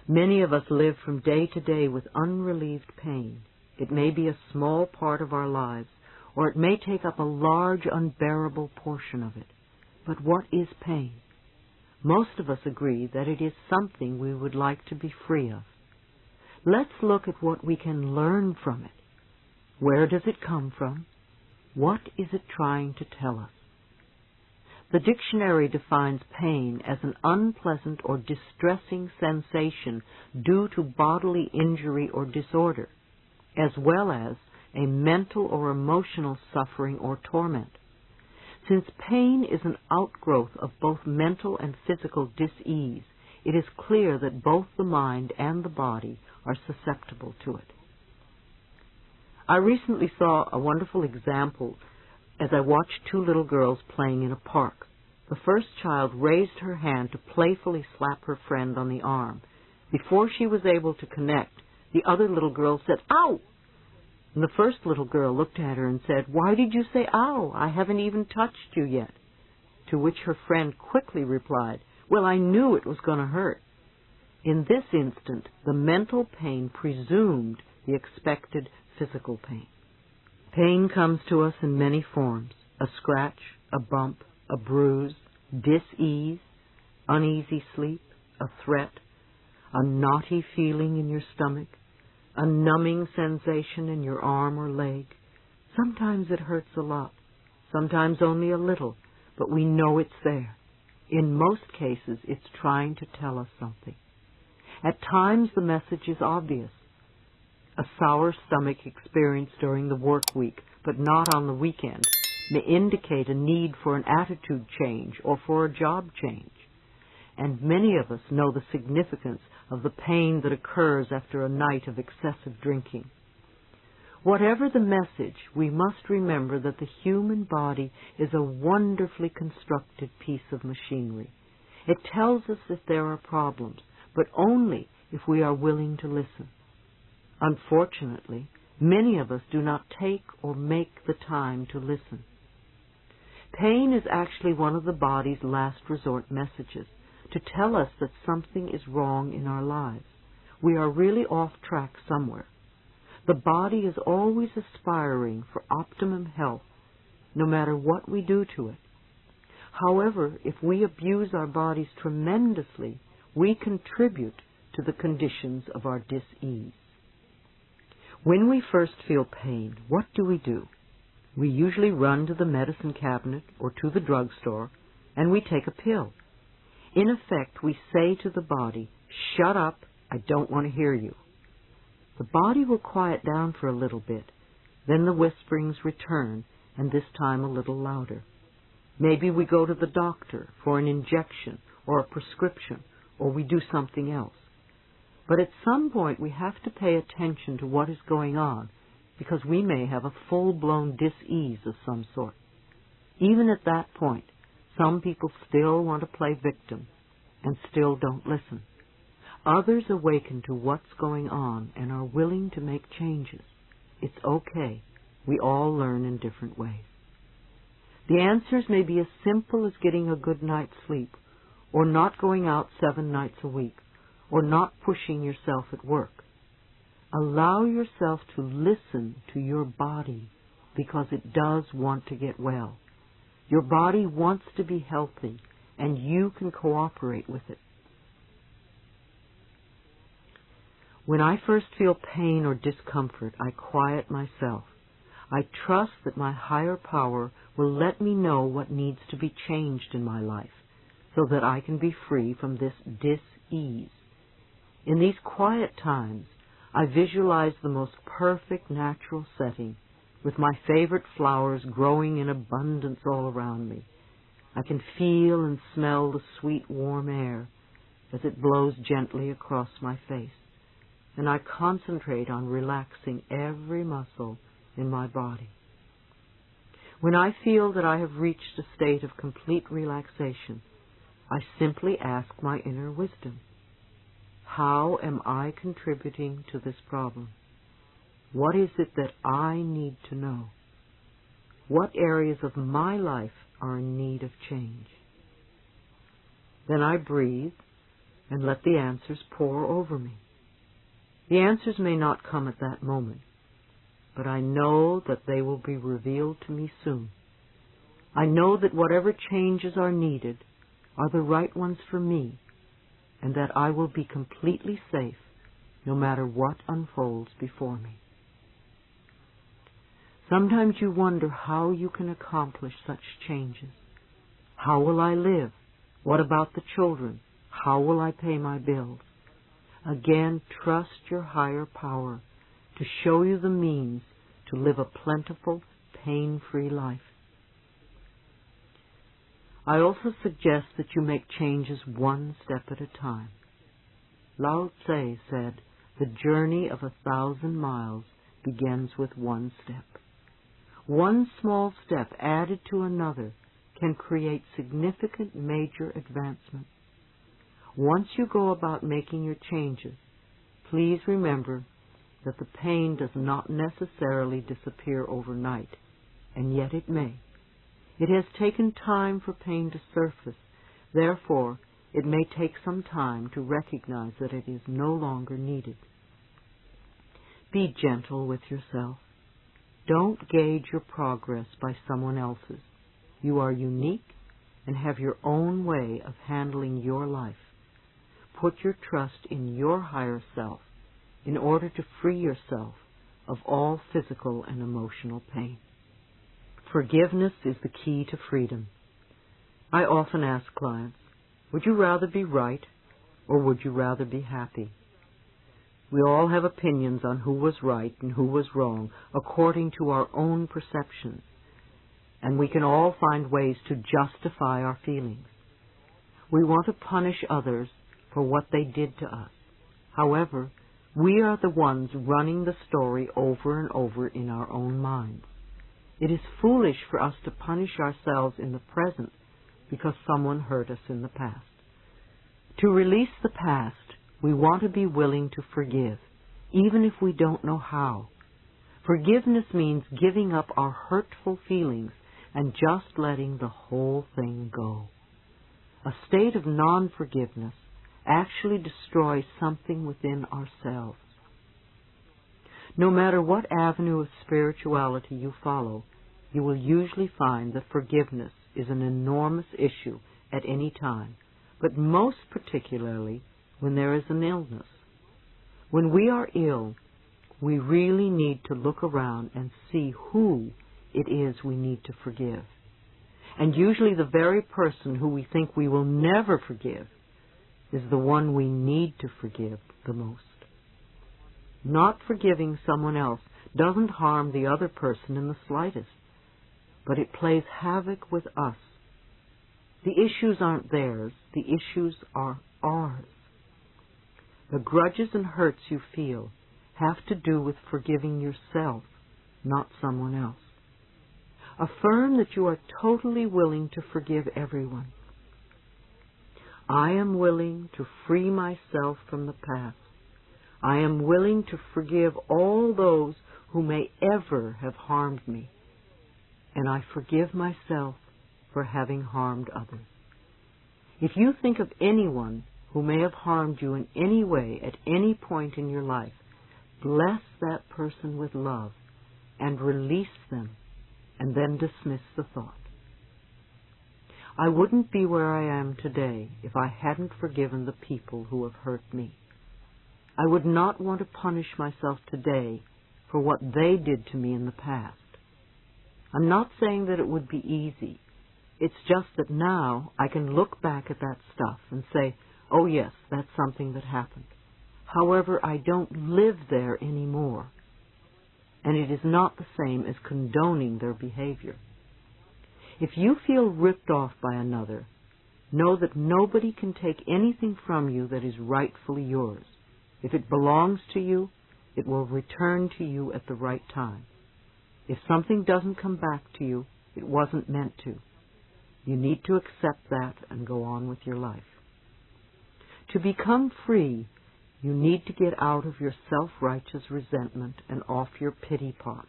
Many of us live from day to day with unrelieved pain. It may be a small part of our lives, or it may take up a large, unbearable portion of it. But what is pain? Most of us agree that it is something we would like to be free of. Let's look at what we can learn from it. Where does it come from? What is it trying to tell us? The dictionary defines pain as an unpleasant or distressing sensation due to bodily injury or disorder, as well as a mental or emotional suffering or torment. Since pain is an outgrowth of both mental and physical dis-ease, it is clear that both the mind and the body are susceptible to it. I recently saw a wonderful example as I watched two little girls playing in a park. The first child raised her hand to playfully slap her friend on the arm. Before she was able to connect, the other little girl said, "Ow!" And the first little girl looked at her and said, "Why did you say ow? I haven't even touched you yet." To which her friend quickly replied, "Well, I knew it was going to hurt." In this instant, the mental pain presumed the expected physical pain. Pain comes to us in many forms: a scratch, a bump, a bruise, dis-ease, uneasy sleep, a threat, a knotty feeling in your stomach, a numbing sensation in your arm or leg. Sometimes it hurts a lot, sometimes only a little, but we know it's there. In most cases, it's trying to tell us something. At times, the message is obvious. A sour stomach experienced during the work week, but not on the weekend, may indicate a need for an attitude change or for a job change. And many of us know the significance of the pain that occurs after a night of excessive drinking. Whatever the message, we must remember that the human body is a wonderfully constructed piece of machinery. It tells us if there are problems, but only if we are willing to listen. Unfortunately, many of us do not take or make the time to listen. Pain is actually one of the body's last resort messages, to tell us that something is wrong in our lives. We are really off track somewhere. The body is always aspiring for optimum health, no matter what we do to it. However, if we abuse our bodies tremendously, we contribute to the conditions of our dis-ease. When we first feel pain, what do? We usually run to the medicine cabinet or to the drugstore, and we take a pill. In effect, we say to the body, "Shut up, I don't want to hear you." The body will quiet down for a little bit. Then the whisperings return, and this time a little louder. Maybe we go to the doctor for an injection or a prescription, or we do something else. But at some point we have to pay attention to what is going on, because we may have a full-blown dis-ease of some sort. Even at that point, some people still want to play victim and still don't listen. Others awaken to what's going on and are willing to make changes. It's okay. We all learn in different ways. The answers may be as simple as getting a good night's sleep, or not going out 7 nights a week, or not pushing yourself at work. Allow yourself to listen to your body, because it does want to get well. Your body wants to be healthy, and you can cooperate with it. When I first feel pain or discomfort, I quiet myself. I trust that my higher power will let me know what needs to be changed in my life, so that I can be free from this dis-ease. In these quiet times, I visualize the most perfect natural setting, with my favorite flowers growing in abundance all around me. I can feel and smell the sweet, warm air as it blows gently across my face, and I concentrate on relaxing every muscle in my body. When I feel that I have reached a state of complete relaxation, I simply ask my inner wisdom, how am I contributing to this problem? What is it that I need to know? What areas of my life are in need of change? Then I breathe, and let the answers pour over me. The answers may not come at that moment, but I know that they will be revealed to me soon. I know that whatever changes are needed are the right ones for me, and that I will be completely safe no matter what unfolds before me. Sometimes you wonder how you can accomplish such changes. How will I live? What about the children? How will I pay my bills? Again, trust your higher power to show you the means to live a plentiful, pain-free life. I also suggest that you make changes one step at a time. Lao Tse said, "The journey of 1,000 miles begins with one step." One small step added to another can create significant major advancement. Once you go about making your changes, please remember that the pain does not necessarily disappear overnight, and yet it may. It has taken time for pain to surface. Therefore, it may take some time to recognize that it is no longer needed. Be gentle with yourself. Don't gauge your progress by someone else's. You are unique and have your own way of handling your life. Put your trust in your higher self in order to free yourself of all physical and emotional pain. Forgiveness is the key to freedom. I often ask clients, would you rather be right or would you rather be happy? We all have opinions on who was right and who was wrong according to our own perceptions, and we can all find ways to justify our feelings. We want to punish others for what they did to us. However, we are the ones running the story over and over in our own minds. It is foolish for us to punish ourselves in the present because someone hurt us in the past. To release the past, we want to be willing to forgive, even if we don't know how. Forgiveness means giving up our hurtful feelings and just letting the whole thing go. A state of non-forgiveness actually destroys something within ourselves. No matter what avenue of spirituality you follow, you will usually find that forgiveness is an enormous issue at any time, but most particularly when there is an illness. When we are ill, we really need to look around and see who it is we need to forgive. And usually the very person who we think we will never forgive is the one we need to forgive the most. Not forgiving someone else doesn't harm the other person in the slightest, but it plays havoc with us. The issues aren't theirs, the issues are ours. The grudges and hurts you feel have to do with forgiving yourself, not someone else. Affirm that you are totally willing to forgive everyone. I am willing to free myself from the past. I am willing to forgive all those who may ever have harmed me, and I forgive myself for having harmed others. If you think of anyone who may have harmed you in any way at any point in your life, bless that person with love and release them, and then dismiss the thought. I wouldn't be where I am today if I hadn't forgiven the people who have hurt me. I would not want to punish myself today for what they did to me in the past. I'm not saying that it would be easy. It's just that now I can look back at that stuff and say, oh yes, that's something that happened. However, I don't live there anymore. And it is not the same as condoning their behavior. If you feel ripped off by another, know that nobody can take anything from you that is rightfully yours. If it belongs to you, it will return to you at the right time. If something doesn't come back to you, it wasn't meant to. You need to accept that and go on with your life. To become free, you need to get out of your self-righteous resentment and off your pity pot.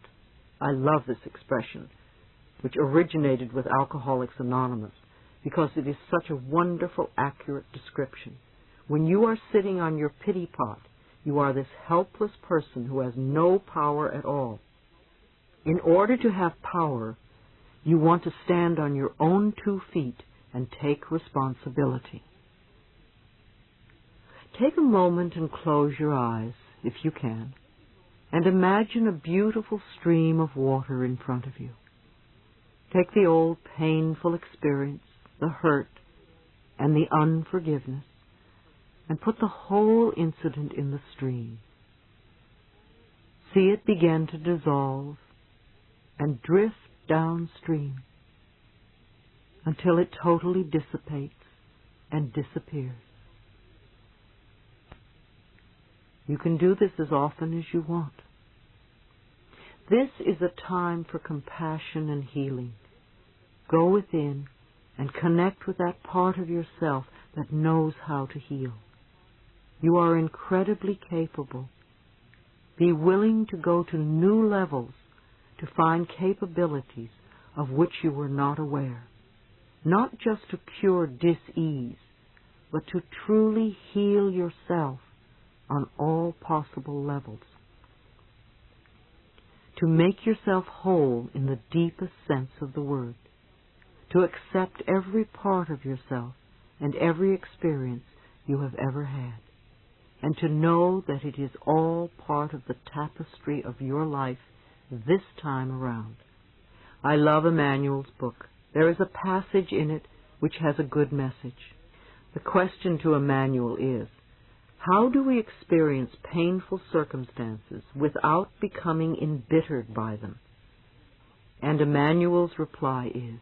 I love this expression, which originated with Alcoholics Anonymous, because it is such a wonderful, accurate description. When you are sitting on your pity pot, you are this helpless person who has no power at all. In order to have power, you want to stand on your own 2 feet and take responsibility. Take a moment and close your eyes, if you can, and imagine a beautiful stream of water in front of you. Take the old painful experience, the hurt, and the unforgiveness, and put the whole incident in the stream. See it begin to dissolve and drift downstream until it totally dissipates and disappears. You can do this as often as you want. This is a time for compassion and healing. Go within and connect with that part of yourself that knows how to heal. You are incredibly capable. Be willing to go to new levels to find capabilities of which you were not aware, not just to cure dis-ease, but to truly heal yourself on all possible levels. To make yourself whole in the deepest sense of the word, to accept every part of yourself and every experience you have ever had, and to know that it is all part of the tapestry of your life this time around. I love Emmanuel's book. There is a passage in it which has a good message. The question to Emmanuel is, how do we experience painful circumstances without becoming embittered by them? And Emmanuel's reply is,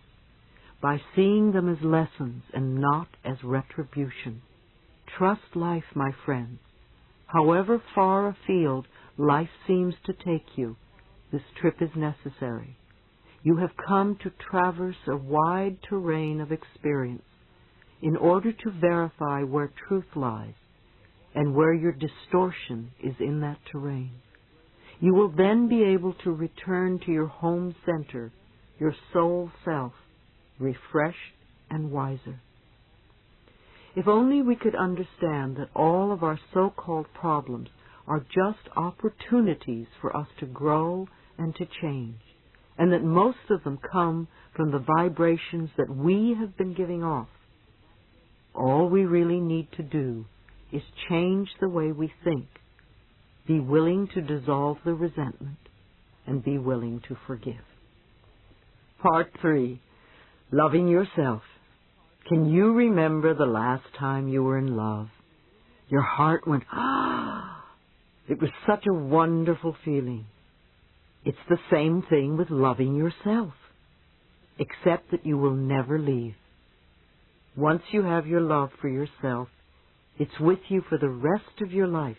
by seeing them as lessons and not as retribution. Trust life, my friends. However far afield life seems to take you, this trip is necessary. You have come to traverse a wide terrain of experience in order to verify where truth lies and where your distortion is in that terrain. You will then be able to return to your home center, your soul self, refreshed and wiser. If only we could understand that all of our so-called problems are just opportunities for us to grow and to change, and that most of them come from the vibrations that we have been giving off. All we really need to do is change the way we think, be willing to dissolve the resentment, and be willing to forgive. Part 3. Loving yourself. Can you remember the last time you were in love? Your heart went, ah! It was such a wonderful feeling. It's the same thing with loving yourself, except that you will never leave. Once you have your love for yourself, it's with you for the rest of your life,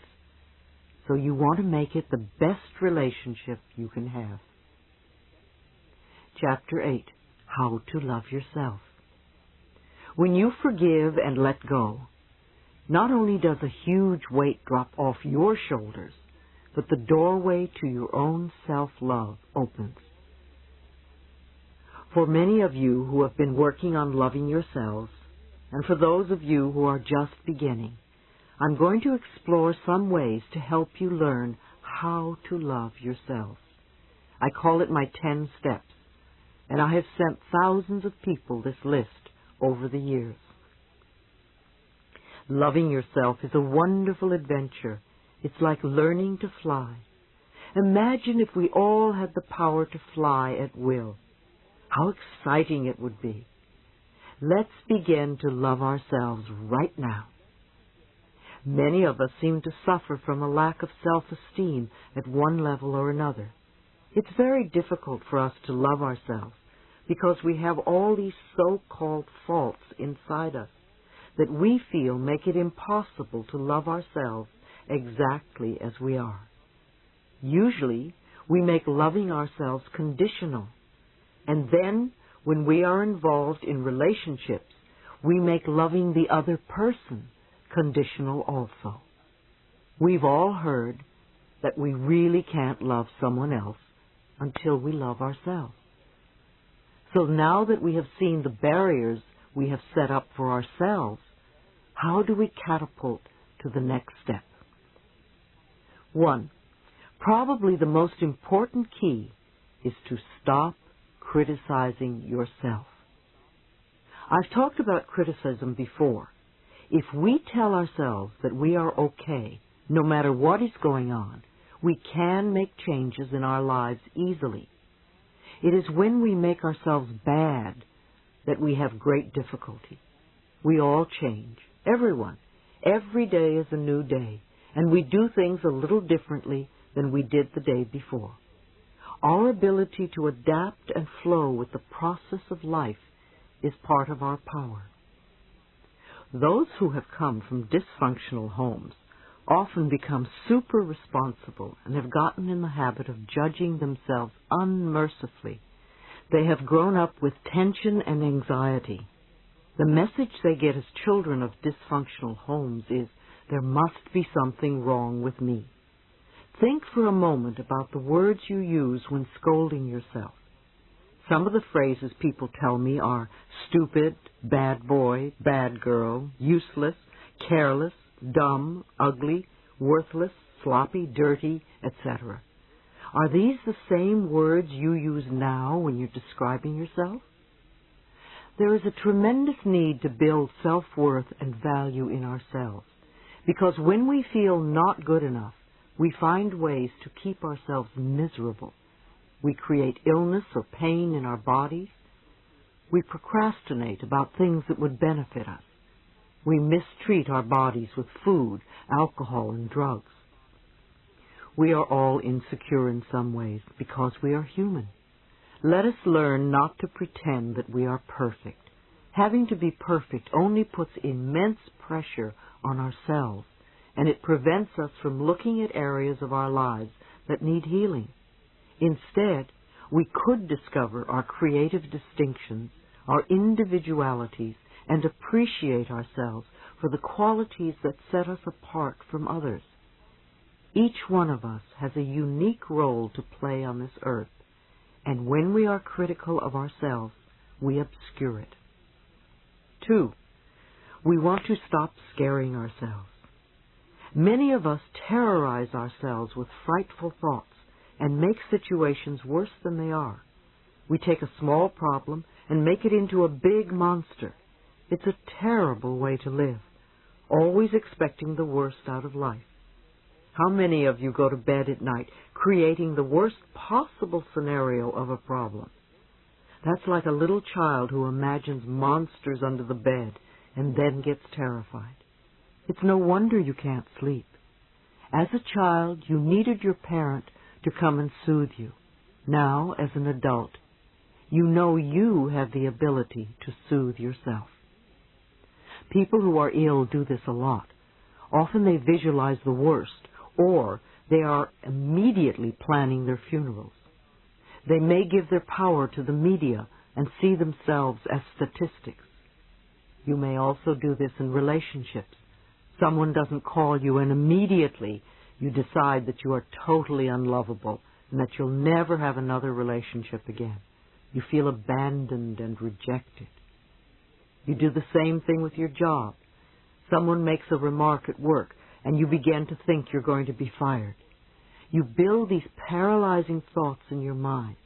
so you want to make it the best relationship you can have. Chapter 8. How to Love Yourself. When you forgive and let go, not only does a huge weight drop off your shoulders, but the doorway to your own self-love opens. For many of you who have been working on loving yourselves, and for those of you who are just beginning, I'm going to explore some ways to help you learn how to love yourselves. I call it my 10 steps, and I have sent thousands of people this list over the years. Loving yourself is a wonderful adventure. It's like learning to fly. Imagine if we all had the power to fly at will. How exciting it would be. Let's begin to love ourselves right now. Many of us seem to suffer from a lack of self-esteem at one level or another. It's very difficult for us to love ourselves because we have all these so-called faults inside us that we feel make it impossible to love ourselves exactly as we are. Usually, we make loving ourselves conditional, and then when we are involved in relationships, we make loving the other person conditional also. We've all heard that we really can't love someone else until we love ourselves. So now that we have seen the barriers we have set up for ourselves, How do we catapult to the next step? 1. Probably the most important key is to stop criticizing yourself. I've talked about criticism before. If we tell ourselves that we are okay, no matter what is going on, we can make changes in our lives easily. It is when we make ourselves bad that we have great difficulty. We all change, everyone. Every day is a new day, and we do things a little differently than we did the day before. Our ability to adapt and flow with the process of life is part of our power. Those who have come from dysfunctional homes often become super responsible and have gotten in the habit of judging themselves unmercifully. They have grown up with tension and anxiety. The message they get as children of dysfunctional homes is, there must be something wrong with me. Think for a moment about the words you use when scolding yourself. Some of the phrases people tell me are stupid, bad boy, bad girl, useless, careless, dumb, ugly, worthless, sloppy, dirty, etc. Are these the same words you use now when you're describing yourself? There is a tremendous need to build self-worth and value in ourselves, because when we feel not good enough, we find ways to keep ourselves miserable. We create illness or pain in our bodies. We procrastinate about things that would benefit us. We mistreat our bodies with food, alcohol, and drugs. We are all insecure in some ways because we are human. Let us learn not to pretend that we are perfect. Having to be perfect only puts immense pressure on ourselves, and it prevents us from looking at areas of our lives that need healing. Instead, we could discover our creative distinctions, our individualities, and appreciate ourselves for the qualities that set us apart from others. Each one of us has a unique role to play on this earth, and when we are critical of ourselves, we obscure it. 2. We want to stop scaring ourselves. Many of us terrorize ourselves with frightful thoughts and make situations worse than they are. We take a small problem and make it into a big monster. It's a terrible way to live, always expecting the worst out of life. How many of you go to bed at night creating the worst possible scenario of a problem? That's like a little child who imagines monsters under the bed and then gets terrified. It's no wonder you can't sleep. As a child, you needed your parent to come and soothe you. Now, as an adult, you know you have the ability to soothe yourself. People who are ill do this a lot. Often they visualize the worst, or they are immediately planning their funerals. They may give their power to the media and see themselves as statistics. You may also do this in relationships. Someone doesn't call you and immediately you decide that you are totally unlovable and that you'll never have another relationship again. You feel abandoned and rejected. You do the same thing with your job. Someone makes a remark at work and you begin to think you're going to be fired. You build these paralyzing thoughts in your mind.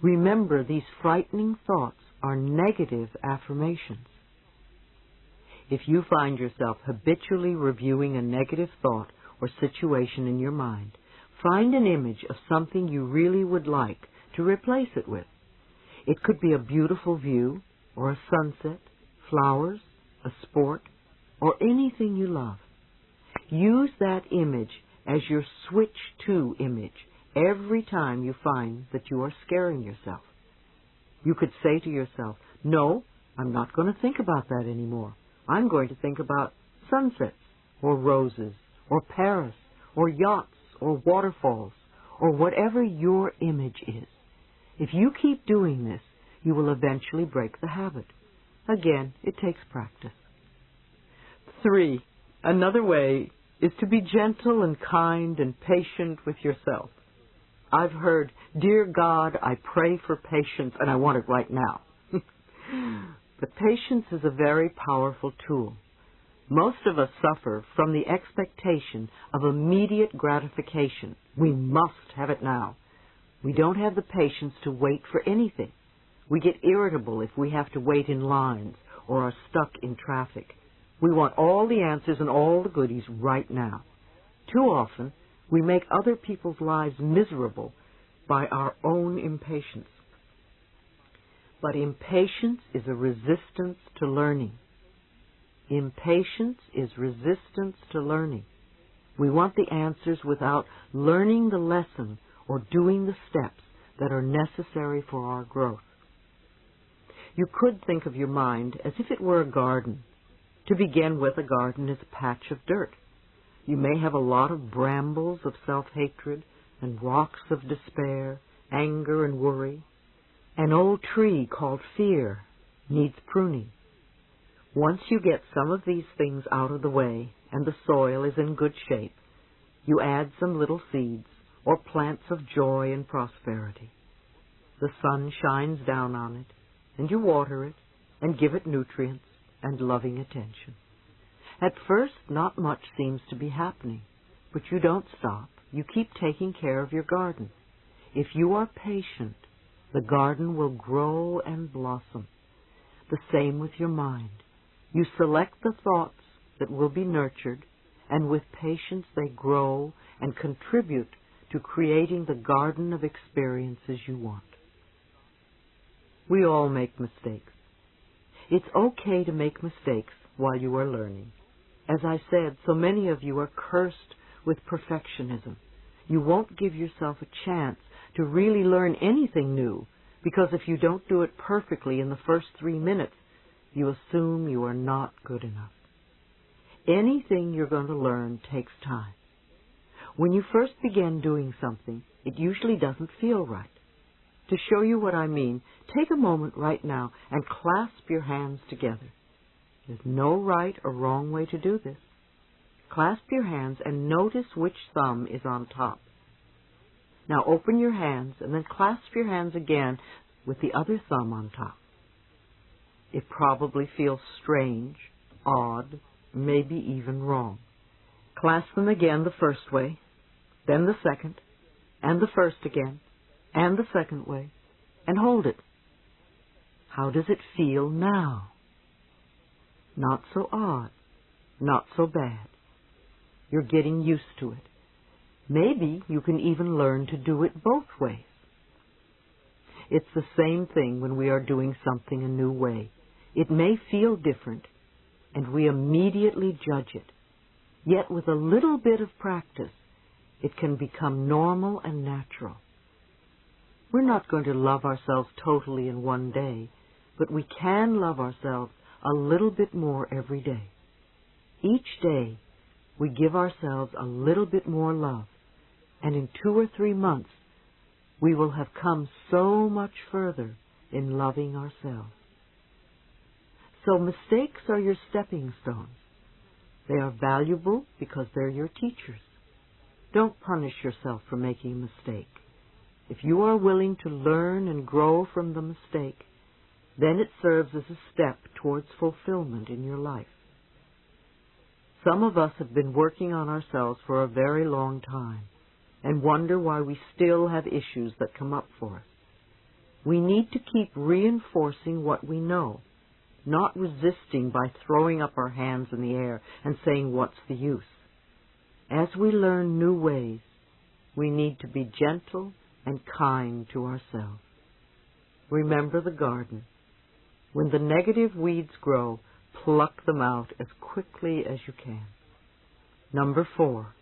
Remember, these frightening thoughts are negative affirmations. If you find yourself habitually reviewing a negative thought or situation in your mind, find an image of something you really would like to replace it with. It could be a beautiful view, or a sunset, flowers, a sport, or anything you love. Use that image as your switch to image every time you find that you are scaring yourself. You could say to yourself, no, I'm not going to think about that anymore. I'm going to think about sunsets, or roses, or Paris, or yachts, or waterfalls, or whatever your image is. If you keep doing this, you will eventually break the habit. Again, it takes practice. 3. Another way is to be gentle and kind and patient with yourself. I've heard, dear God, I pray for patience and I want it right now. But patience is a very powerful tool. Most of us suffer from the expectation of immediate gratification. We must have it now. We don't have the patience to wait for anything. We get irritable if we have to wait in lines or are stuck in traffic. We want all the answers and all the goodies right now. Too often, we make other people's lives miserable by our own impatience. But impatience is a resistance to learning. Impatience is resistance to learning. We want the answers without learning the lesson or doing the steps that are necessary for our growth. You could think of your mind as if it were a garden. To begin with, a garden is a patch of dirt. You may have a lot of brambles of self-hatred and rocks of despair, anger and worry. An old tree called fear needs pruning. Once you get some of these things out of the way and the soil is in good shape, you add some little seeds or plants of joy and prosperity. The sun shines down on it, and you water it and give it nutrients and loving attention. At first, not much seems to be happening, but you don't stop. You keep taking care of your garden. If you are patient, the garden will grow and blossom. The same with your mind. You select the thoughts that will be nurtured, and with patience they grow and contribute to creating the garden of experiences you want. We all make mistakes. It's okay to make mistakes while you are learning. As I said, so many of you are cursed with perfectionism. You won't give yourself a chance to really learn anything new, because if you don't do it perfectly in the first 3 minutes, you assume you are not good enough. Anything you're going to learn takes time. When you first begin doing something, it usually doesn't feel right. To show you what I mean, take a moment right now and clasp your hands together. There's no right or wrong way to do this. Clasp your hands and notice which thumb is on top. Now open your hands and then clasp your hands again with the other thumb on top. It probably feels strange, odd, maybe even wrong. Clasp them again the first way, then the second, and the first again, and the second way, and hold it. How does it feel now? Not so odd, not so bad. You're getting used to it. Maybe you can even learn to do it both ways. It's the same thing when we are doing something a new way. It may feel different, and we immediately judge it. Yet with a little bit of practice, it can become normal and natural. We're not going to love ourselves totally in one day, but we can love ourselves a little bit more every day. Each day, we give ourselves a little bit more love, and in 2 or 3 months, we will have come so much further in loving ourselves. So mistakes are your stepping stones. They are valuable because they're your teachers. Don't punish yourself for making a mistake. If you are willing to learn and grow from the mistake, then it serves as a step towards fulfillment in your life. Some of us have been working on ourselves for a very long time and wonder why we still have issues that come up for us. We need to keep reinforcing what we know, not resisting by throwing up our hands in the air and saying, "What's the use?" As we learn new ways, we need to be gentle and kind to ourselves. Remember the garden. When the negative weeds grow, pluck them out as quickly as you can. Number 4,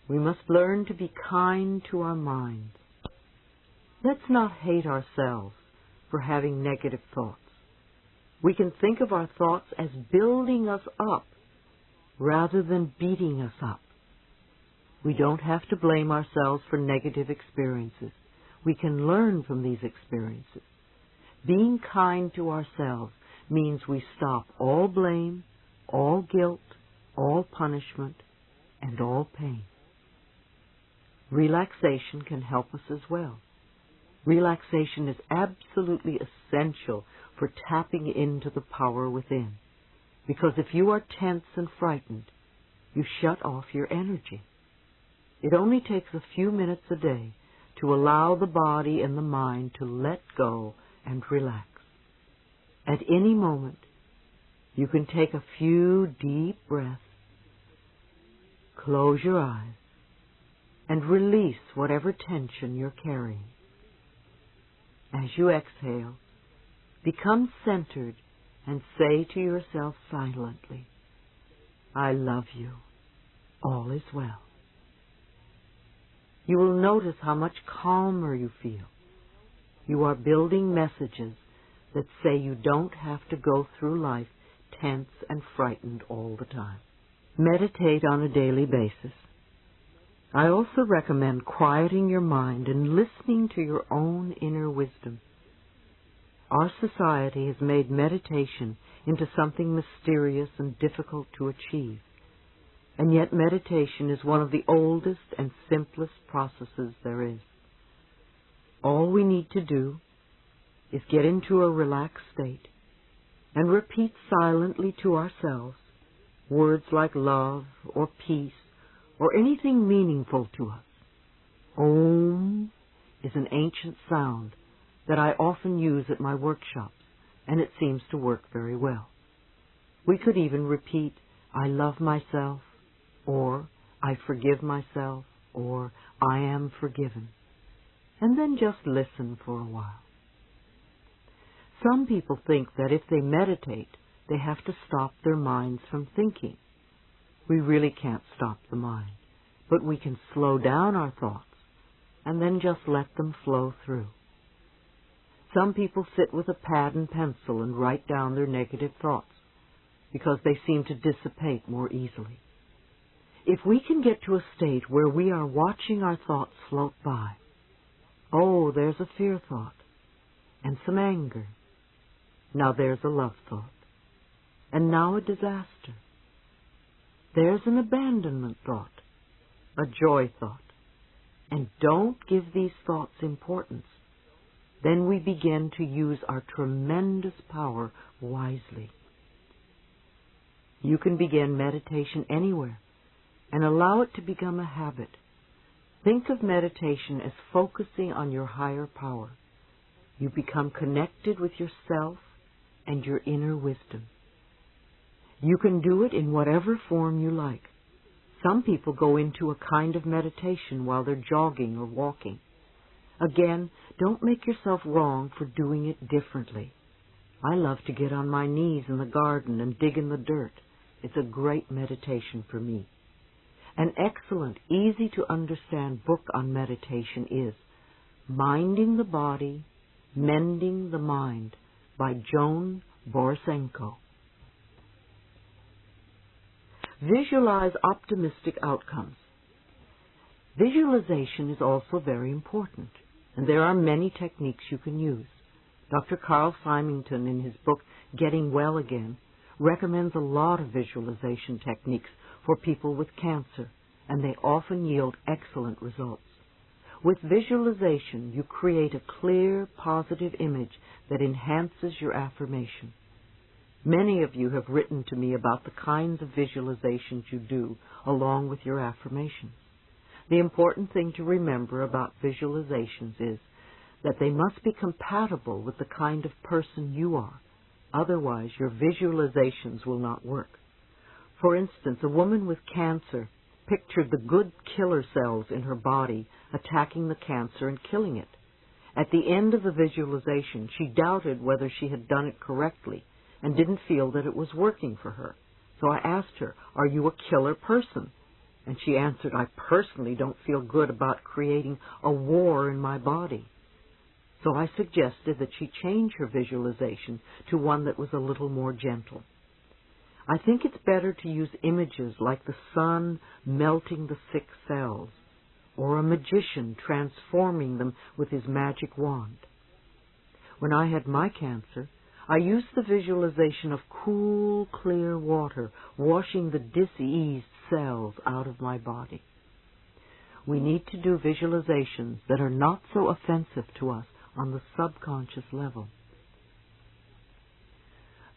we must learn to be kind to our minds. Let's not hate ourselves for having negative thoughts. We can think of our thoughts as building us up rather than beating us up. We don't have to blame ourselves for negative experiences. We can learn from these experiences. Being kind to ourselves means we stop all blame, all guilt, all punishment, and all pain. Relaxation can help us as well. Relaxation is absolutely essential for tapping into the power within. because if you are tense and frightened, you shut off your energy. It only takes a few minutes a day to allow the body and the mind to let go and relax. At any moment, you can take a few deep breaths, close your eyes, and release whatever tension you're carrying. As you exhale, become centered and say to yourself silently, I love you. All is well. You will notice how much calmer you feel. You are building messages that say you don't have to go through life tense and frightened all the time. Meditate on a daily basis. I also recommend quieting your mind and listening to your own inner wisdom. Our society has made meditation into something mysterious and difficult to achieve, and yet meditation is one of the oldest and simplest processes there is. All we need to do is get into a relaxed state and repeat silently to ourselves words like love or peace or anything meaningful to us. Om is an ancient sound that I often use at my workshops, and it seems to work very well. We could even repeat, I love myself, or I forgive myself, or I am forgiven, and then just listen for a while. Some people think that if they meditate, they have to stop their minds from thinking. We really can't stop the mind, but we can slow down our thoughts and then just let them flow through. Some people sit with a pad and pencil and write down their negative thoughts because they seem to dissipate more easily. If we can get to a state where we are watching our thoughts float by, oh, there's a fear thought and some anger. Now there's a love thought, and now a disaster. There's an abandonment thought, a joy thought, and don't give these thoughts importance. Then we begin to use our tremendous power wisely. You can begin meditation anywhere and allow it to become a habit. Think of meditation as focusing on your higher power. You become connected with yourself and your inner wisdom. You can do it in whatever form you like. Some people go into a kind of meditation while they're jogging or walking. Again, don't make yourself wrong for doing it differently. I love to get on my knees in the garden and dig in the dirt. It's a great meditation for me. An excellent, easy-to-understand book on meditation is Minding the Body, Mending the Mind by Joan Borisenko. Visualize optimistic outcomes. Visualization is also very important, and there are many techniques you can use. Dr. Carl Symington, in his book Getting Well Again, recommends a lot of visualization techniques for people with cancer, and they often yield excellent results. With visualization, you create a clear, positive image that enhances your affirmation. Many of you have written to me about the kinds of visualizations you do along with your affirmations. The important thing to remember about visualizations is that they must be compatible with the kind of person you are. Otherwise, your visualizations will not work. For instance, a woman with cancer pictured the good killer cells in her body attacking the cancer and killing it. At the end of the visualization, she doubted whether she had done it correctly and didn't feel that it was working for her. So I asked her, "Are you a killer person?" And she answered, "I personally don't feel good about creating a war in my body." So I suggested that she change her visualization to one that was a little more gentle. I think it's better to use images like the sun melting the sick cells, or a magician transforming them with his magic wand. When I had my cancer, I used the visualization of cool, clear water washing the diseased cells out of my body. We need to do visualizations that are not so offensive to us on the subconscious level.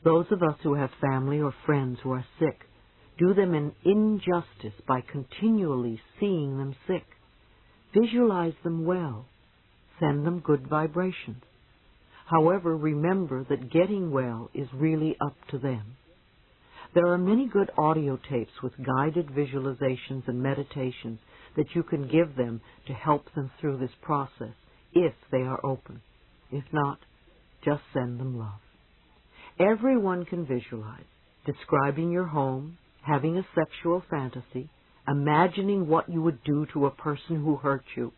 Those of us who have family or friends who are sick do them an injustice by continually seeing them sick. Visualize them well. Send them good vibrations. However, remember that getting well is really up to them. There are many good audio tapes with guided visualizations and meditations that you can give them to help them through this process, if they are open. If not, just send them love. Everyone can visualize. Describing your home, having a sexual fantasy, imagining what you would do to a person who hurt you,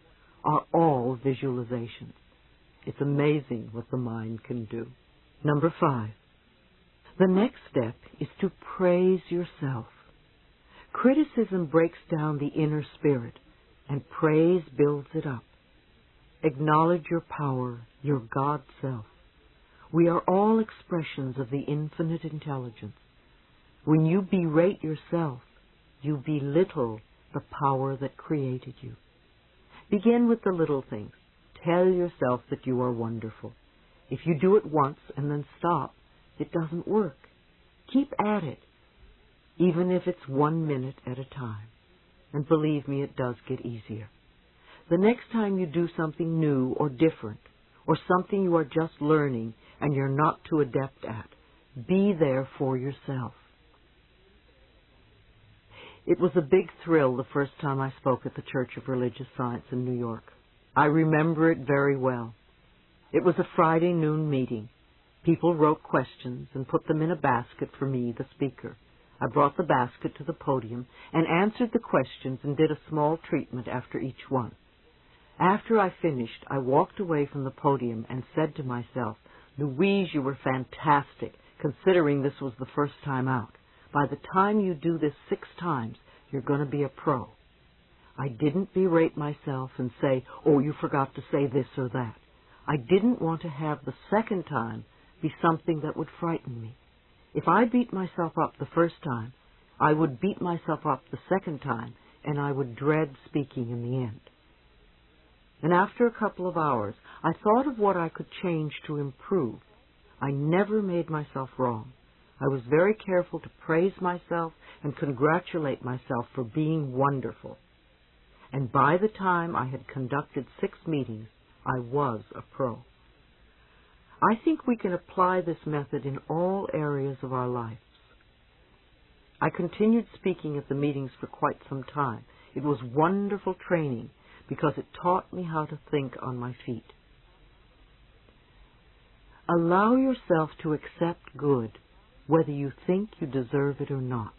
are all visualizations. It's amazing what the mind can do. Number 5. The next step is to praise yourself. Criticism breaks down the inner spirit, and praise builds it up. Acknowledge your power, your God self. We are all expressions of the infinite intelligence. When you berate yourself, you belittle the power that created you. Begin with the little things. Tell yourself that you are wonderful. If you do it once and then stop, it doesn't work. Keep at it, even if it's 1 minute at a time. And believe me, it does get easier. The next time you do something new or different, or something you are just learning and you're not too adept at, be there for yourself. It was a big thrill the first time I spoke at the Church of Religious Science in New York. I remember it very well. It was a Friday noon meeting. People wrote questions and put them in a basket for me, the speaker. I brought the basket to the podium and answered the questions and did a small treatment after each one. After I finished, I walked away from the podium and said to myself, "Louise, you were fantastic, considering this was the first time out. By the time you do this 6 times, you're going to be a pro." I didn't berate myself and say, "Oh, you forgot to say this or that." I didn't want to have the second time be something that would frighten me. If I beat myself up the first time, I would beat myself up the second time, and I would dread speaking in the end. And after a couple of hours, I thought of what I could change to improve. I never made myself wrong. I was very careful to praise myself and congratulate myself for being wonderful. And by the time I had conducted 6 meetings, I was a pro. I think we can apply this method in all areas of our lives. I continued speaking at the meetings for quite some time. It was wonderful training because it taught me how to think on my feet. Allow yourself to accept good, whether you think you deserve it or not.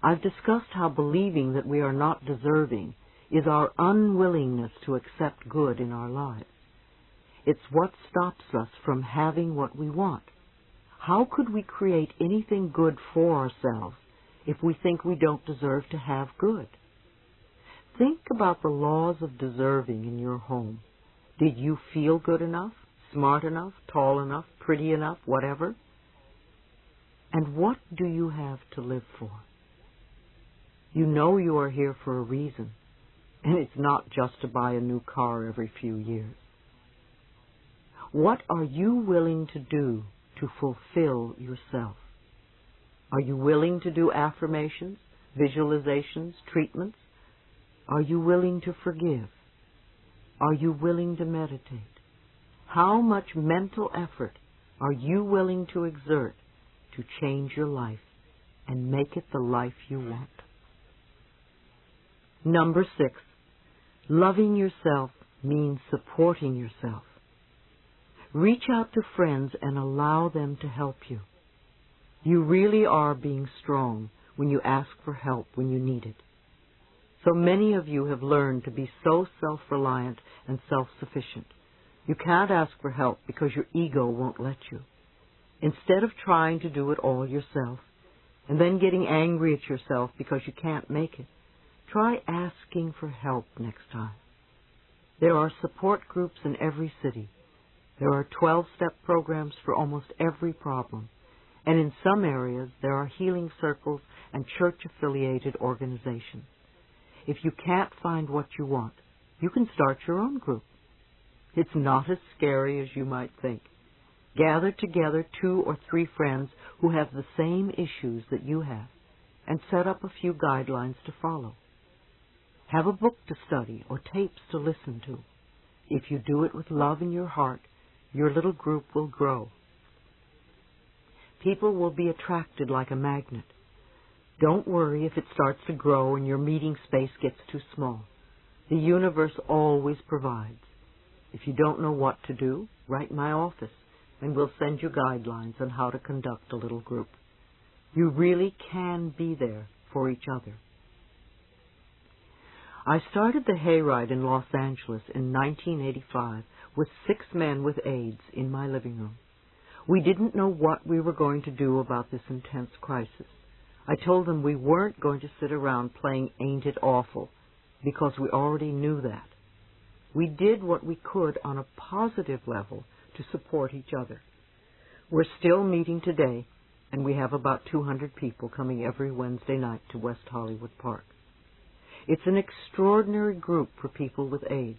I've discussed how believing that we are not deserving is our unwillingness to accept good in our lives. It's what stops us from having what we want. How could we create anything good for ourselves if we think we don't deserve to have good? Think about the laws of deserving in your home. Did you feel good enough, smart enough, tall enough, pretty enough, whatever? And what do you have to live for? You know you are here for a reason, and it's not just to buy a new car every few years. What are you willing to do to fulfill yourself? Are you willing to do affirmations, visualizations, treatments? Are you willing to forgive? Are you willing to meditate? How much mental effort are you willing to exert to change your life and make it the life you want? Number 6, loving yourself means supporting yourself. Reach out to friends and allow them to help you. You really are being strong when you ask for help when you need it. So many of you have learned to be so self-reliant and self-sufficient. You can't ask for help because your ego won't let you. Instead of trying to do it all yourself and then getting angry at yourself because you can't make it, try asking for help next time. There are support groups in every city. There are 12-step programs for almost every problem. And in some areas, there are healing circles and church-affiliated organizations. If you can't find what you want, you can start your own group. It's not as scary as you might think. Gather together 2 or 3 friends who have the same issues that you have, and set up a few guidelines to follow. Have a book to study or tapes to listen to. If you do it with love in your heart, your little group will grow. People will be attracted like a magnet. Don't worry if it starts to grow and your meeting space gets too small. The universe always provides. If you don't know what to do, write my office, and we'll send you guidelines on how to conduct a little group. You really can be there for each other. I started the hayride in Los Angeles in 1985 with 6 men with AIDS in my living room. We didn't know what we were going to do about this intense crisis. I told them we weren't going to sit around playing Ain't It Awful, because we already knew that. We did what we could on a positive level to support each other. We're still meeting today, and we have about 200 people coming every Wednesday night to West Hollywood Park. It's an extraordinary group for people with AIDS,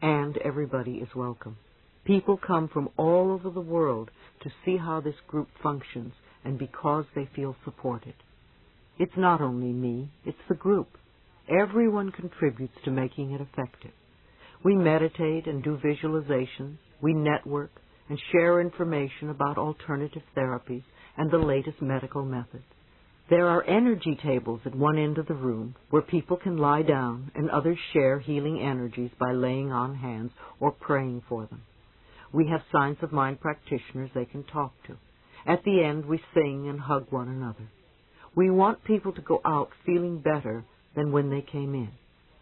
and everybody is welcome. People come from all over the world to see how this group functions, and because they feel supported. It's not only me, it's the group. Everyone contributes to making it effective. We meditate and do visualizations, we network and share information about alternative therapies and the latest medical methods. There are energy tables at one end of the room where people can lie down and others share healing energies by laying on hands or praying for them. We have Science of Mind practitioners they can talk to. At the end, we sing and hug one another. We want people to go out feeling better than when they came in,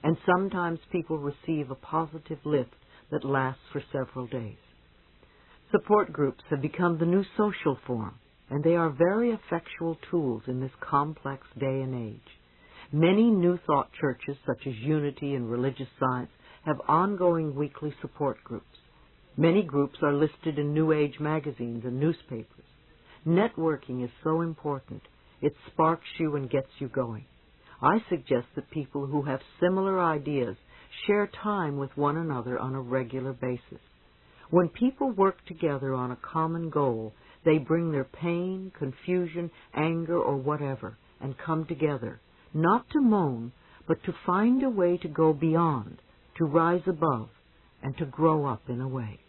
and sometimes people receive a positive lift that lasts for several days. Support groups have become the new social form, and they are very effectual tools in this complex day and age. Many New Thought churches, such as Unity and Religious Science, have ongoing weekly support groups. Many groups are listed in New Age magazines and newspapers. Networking is so important. It sparks you and gets you going. I suggest that people who have similar ideas share time with one another on a regular basis. When people work together on a common goal, they bring their pain, confusion, anger, or whatever, and come together, not to moan, but to find a way to go beyond, to rise above, and to grow up in a way.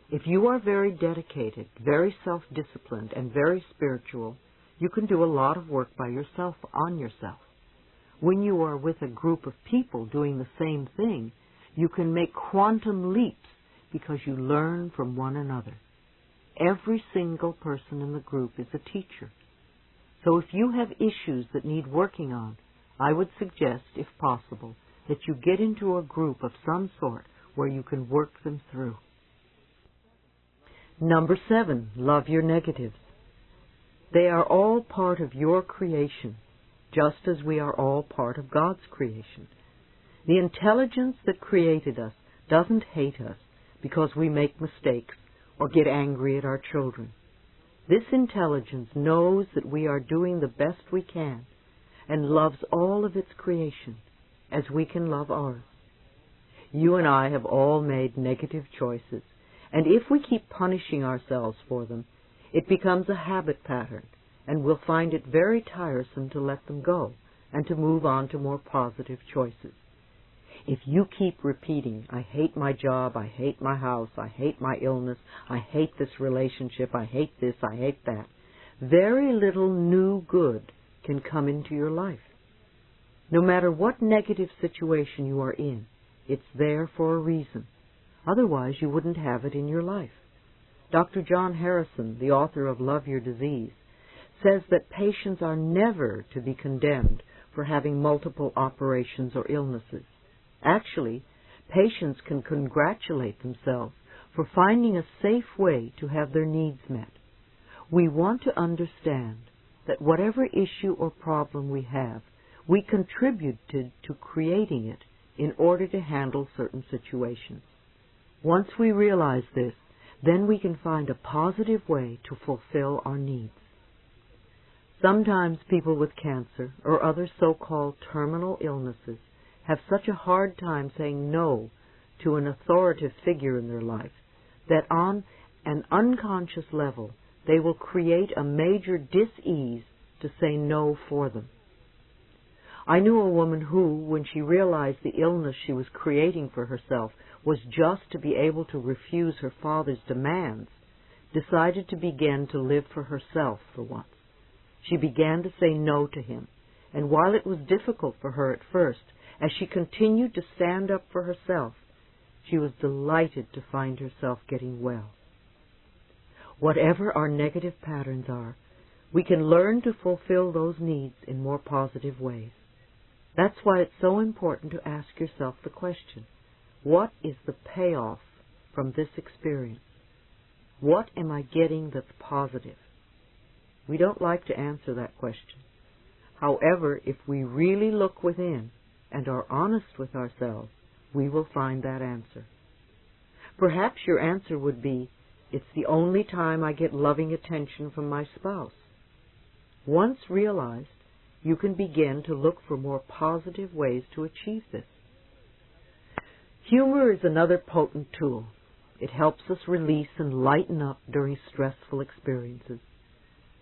If you are very dedicated, very self-disciplined, and very spiritual, you can do a lot of work by yourself on yourself. When you are with a group of people doing the same thing, you can make quantum leaps because you learn from one another. Every single person in the group is a teacher. So if you have issues that need working on, I would suggest, if possible, that you get into a group of some sort where you can work them through. Number 7, love your negatives. They are all part of your creation, just as we are all part of God's creation. The intelligence that created us doesn't hate us because we make mistakes or get angry at our children. This intelligence knows that we are doing the best we can and loves all of its creation as we can love ours. You and I have all made negative choices, and if we keep punishing ourselves for them, it becomes a habit pattern, and we'll find it very tiresome to let them go and to move on to more positive choices. If you keep repeating, I hate my job, I hate my house, I hate my illness, I hate this relationship, I hate this, I hate that, very little new good can come into your life. No matter what negative situation you are in, it's there for a reason. Otherwise, you wouldn't have it in your life. Dr. John Harrison, the author of Love Your Disease, says that patients are never to be condemned for having multiple operations or illnesses. Actually, patients can congratulate themselves for finding a safe way to have their needs met. We want to understand that whatever issue or problem we have, we contributed to creating it in order to handle certain situations. Once we realize this, then we can find a positive way to fulfill our needs. Sometimes people with cancer or other so-called terminal illnesses have such a hard time saying no to an authoritative figure in their life that on an unconscious level, they will create a major dis-ease to say no for them. I knew a woman who, when she realized the illness she was creating for herself was just to be able to refuse her father's demands, decided to begin to live for herself for once. She began to say no to him, and while it was difficult for her at first, as she continued to stand up for herself, she was delighted to find herself getting well. Whatever our negative patterns are, we can learn to fulfill those needs in more positive ways. That's why it's so important to ask yourself the question, what is the payoff from this experience? What am I getting that's positive? We don't like to answer that question. However, if we really look within and are honest with ourselves, we will find that answer. Perhaps your answer would be, it's the only time I get loving attention from my spouse. Once realized, you can begin to look for more positive ways to achieve this. Humor is another potent tool. It helps us release and lighten up during stressful experiences.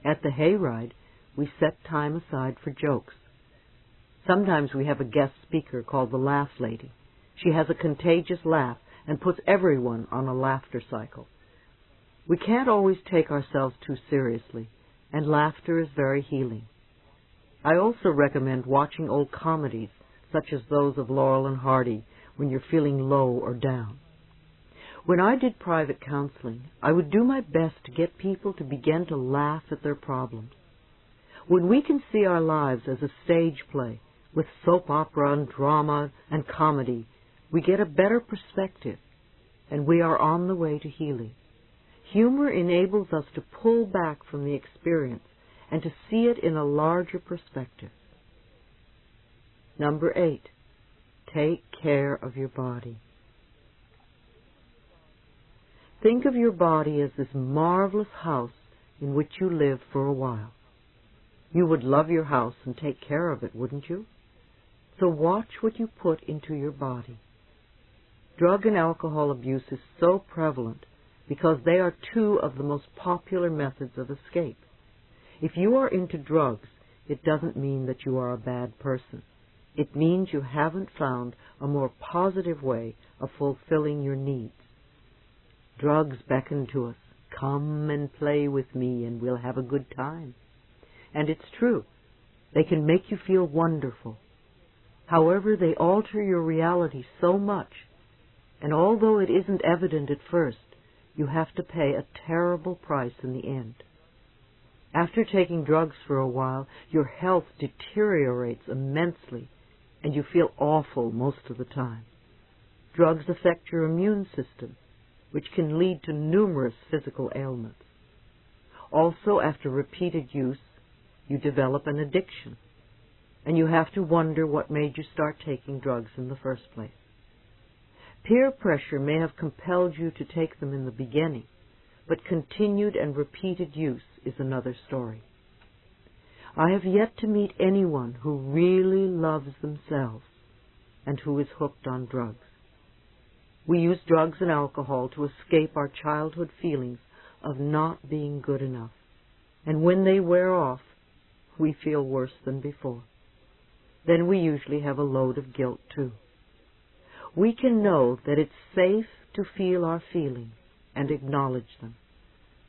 At the hayride, we set time aside for jokes. Sometimes we have a guest speaker called the Laugh Lady. She has a contagious laugh and puts everyone on a laughter cycle. We can't always take ourselves too seriously, and laughter is very healing. I also recommend watching old comedies, such as those of Laurel and Hardy, when you're feeling low or down. When I did private counseling, I would do my best to get people to begin to laugh at their problems. When we can see our lives as a stage play, with soap opera and drama and comedy, we get a better perspective, and we are on the way to healing. Humor enables us to pull back from the experience and to see it in a larger perspective. Number 8, take care of your body. Think of your body as this marvelous house in which you live for a while. You would love your house and take care of it, wouldn't you? So watch what you put into your body. Drug and alcohol abuse is so prevalent because they are two of the most popular methods of escape. If you are into drugs, it doesn't mean that you are a bad person. It means you haven't found a more positive way of fulfilling your needs. Drugs beckon to us, come and play with me and we'll have a good time. And it's true. They can make you feel wonderful. However, they alter your reality so much, and although it isn't evident at first, you have to pay a terrible price in the end. After taking drugs for a while, your health deteriorates immensely, and you feel awful most of the time. Drugs affect your immune system, which can lead to numerous physical ailments. Also, after repeated use, you develop an addiction, and you have to wonder what made you start taking drugs in the first place. Peer pressure may have compelled you to take them in the beginning, but continued and repeated use is another story. I have yet to meet anyone who really loves themselves and who is hooked on drugs. We use drugs and alcohol to escape our childhood feelings of not being good enough, and when they wear off, we feel worse than before. Then we usually have a load of guilt too. We can know that it's safe to feel our feelings and acknowledge them.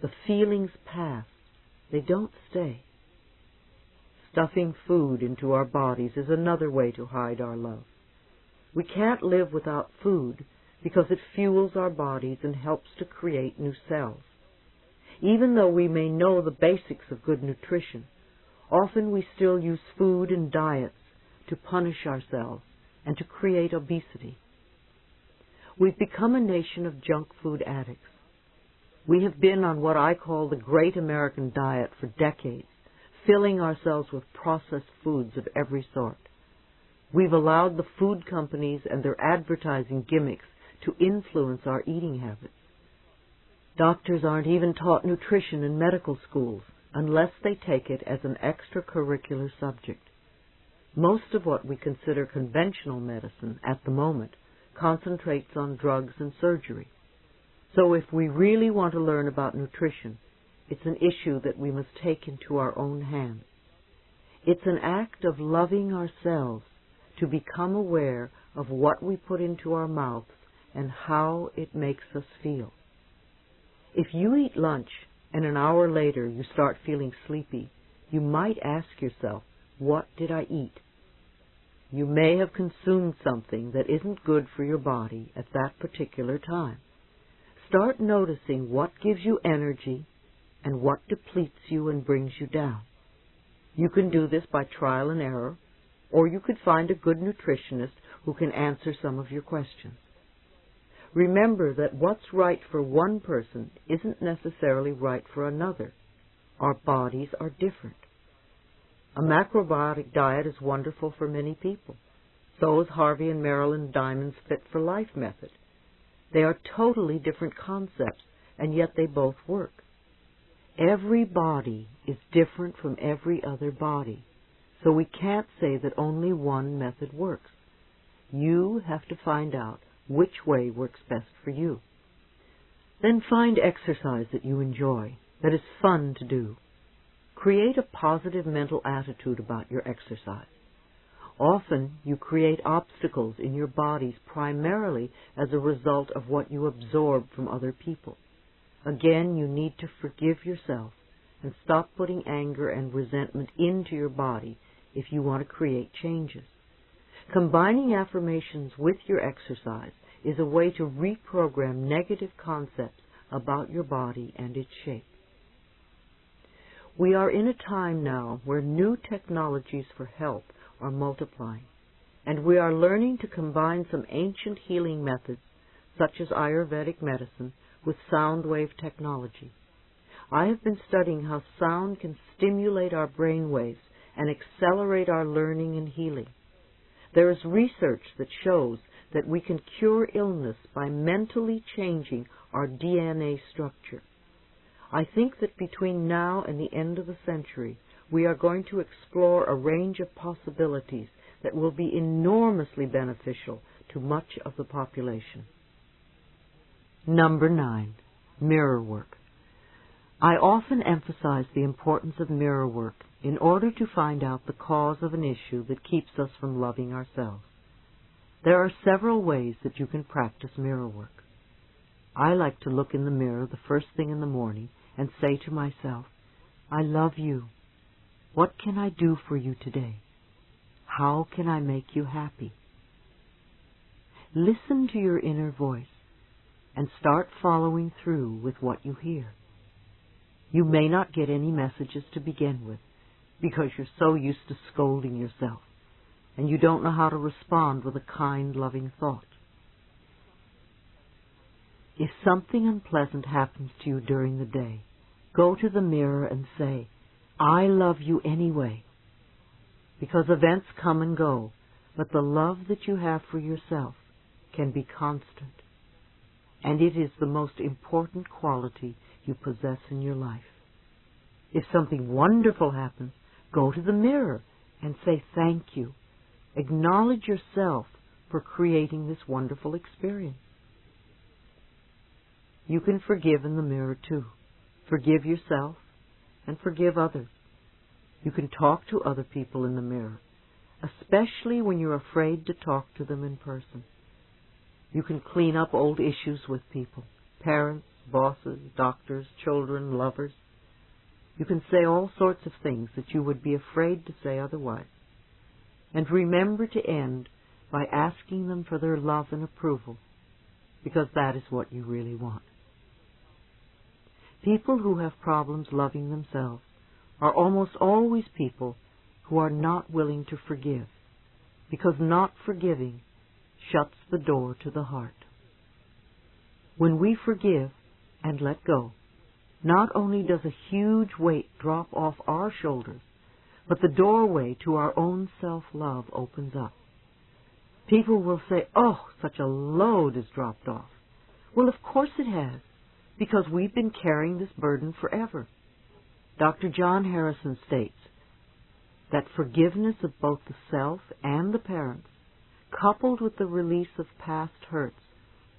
The feelings pass. They don't stay. Stuffing food into our bodies is another way to hide our love. We can't live without food because it fuels our bodies and helps to create new cells. Even though we may know the basics of good nutrition, often we still use food and diets to punish ourselves and to create obesity. We've become a nation of junk food addicts. We have been on what I call the Great American Diet for decades, filling ourselves with processed foods of every sort. We've allowed the food companies and their advertising gimmicks to influence our eating habits. Doctors aren't even taught nutrition in medical schools unless they take it as an extracurricular subject. Most of what we consider conventional medicine at the moment concentrates on drugs and surgery. So if we really want to learn about nutrition, it's an issue that we must take into our own hands. It's an act of loving ourselves to become aware of what we put into our mouths and how it makes us feel. If you eat lunch and an hour later you start feeling sleepy, you might ask yourself, what did I eat? You may have consumed something that isn't good for your body at that particular time. Start noticing what gives you energy and what depletes you and brings you down. You can do this by trial and error, or you could find a good nutritionist who can answer some of your questions. Remember that what's right for one person isn't necessarily right for another. Our bodies are different. A macrobiotic diet is wonderful for many people. So is Harvey and Marilyn Diamond's Fit for Life method. They are totally different concepts, and yet they both work. Every body is different from every other body, so we can't say that only one method works. You have to find out which way works best for you. Then find exercise that you enjoy, that is fun to do. Create a positive mental attitude about your exercise. Often you create obstacles in your bodies primarily as a result of what you absorb from other people. Again, you need to forgive yourself and stop putting anger and resentment into your body if you want to create changes. Combining affirmations with your exercise is a way to reprogram negative concepts about your body and its shape. We are in a time now where new technologies for health are multiplying, and we are learning to combine some ancient healing methods, such as Ayurvedic medicine, with sound wave technology. I have been studying how sound can stimulate our brain waves and accelerate our learning and healing. There is research that shows that we can cure illness by mentally changing our DNA structure. I think that between now and the end of the century, we are going to explore a range of possibilities that will be enormously beneficial to much of the population. Number 9, mirror work. I often emphasize the importance of mirror work in order to find out the cause of an issue that keeps us from loving ourselves. There are several ways that you can practice mirror work. I like to look in the mirror the first thing in the morning and say to myself, I love you. What can I do for you today? How can I make you happy? Listen to your inner voice and start following through with what you hear. You may not get any messages to begin with because you're so used to scolding yourself and you don't know how to respond with a kind, loving thought. If something unpleasant happens to you during the day, go to the mirror and say, I love you anyway. Because events come and go, but the love that you have for yourself can be constant. And it is the most important quality you possess in your life. If something wonderful happens, go to the mirror and say thank you. Acknowledge yourself for creating this wonderful experience. You can forgive in the mirror too. Forgive yourself and forgive others. You can talk to other people in the mirror, especially when you're afraid to talk to them in person. You can clean up old issues with people, parents, bosses, doctors, children, lovers. You can say all sorts of things that you would be afraid to say otherwise. And remember to end by asking them for their love and approval, because that is what you really want. People who have problems loving themselves are almost always people who are not willing to forgive, because not forgiving shuts the door to the heart. When we forgive and let go, not only does a huge weight drop off our shoulders, but the doorway to our own self-love opens up. People will say, oh, such a load has dropped off. Well, of course it has, because we've been carrying this burden forever. Dr. John Harrison states that forgiveness of both the self and the parents, coupled with the release of past hurts,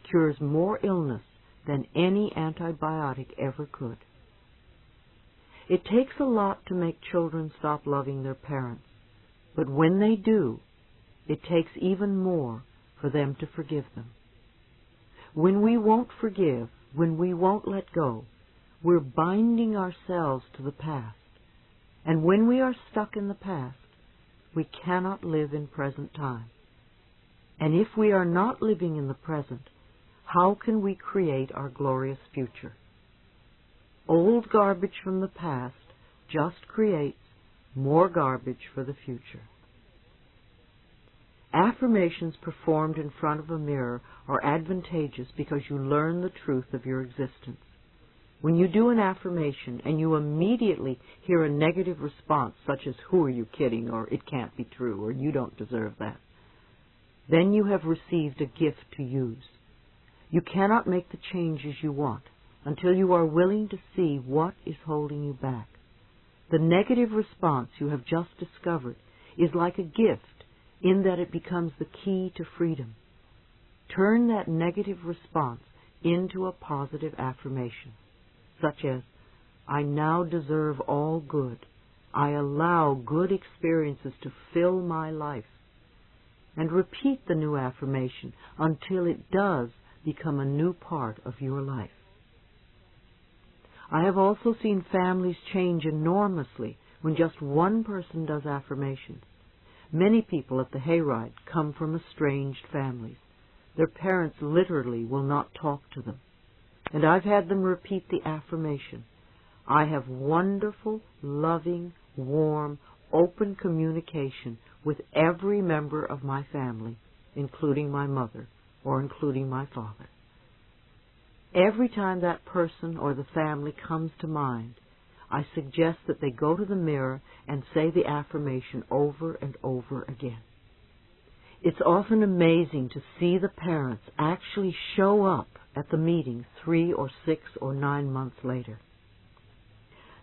cures more illness than any antibiotic ever could. It takes a lot to make children stop loving their parents, but when they do, it takes even more for them to forgive them. When we won't forgive, when we won't let go, we're binding ourselves to the past. And when we are stuck in the past, we cannot live in present time. And if we are not living in the present, how can we create our glorious future? Old garbage from the past just creates more garbage for the future. Affirmations performed in front of a mirror are advantageous because you learn the truth of your existence. When you do an affirmation and you immediately hear a negative response such as, "Who are you kidding?" or "It can't be true," or "You don't deserve that," then you have received a gift to use. You cannot make the changes you want until you are willing to see what is holding you back. The negative response you have just discovered is like a gift in that it becomes the key to freedom. Turn that negative response into a positive affirmation, such as, "I now deserve all good. I allow good experiences to fill my life." And repeat the new affirmation until it does become a new part of your life. I have also seen families change enormously when just one person does affirmations. Many people at the hayride come from estranged families. Their parents literally will not talk to them. And I've had them repeat the affirmation, "I have wonderful, loving, warm, open communication with every member of my family, including my mother or including my father." Every time that person or the family comes to mind, I suggest that they go to the mirror and say the affirmation over and over again. It's often amazing to see the parents actually show up at the meeting 3 or 6 or 9 months later.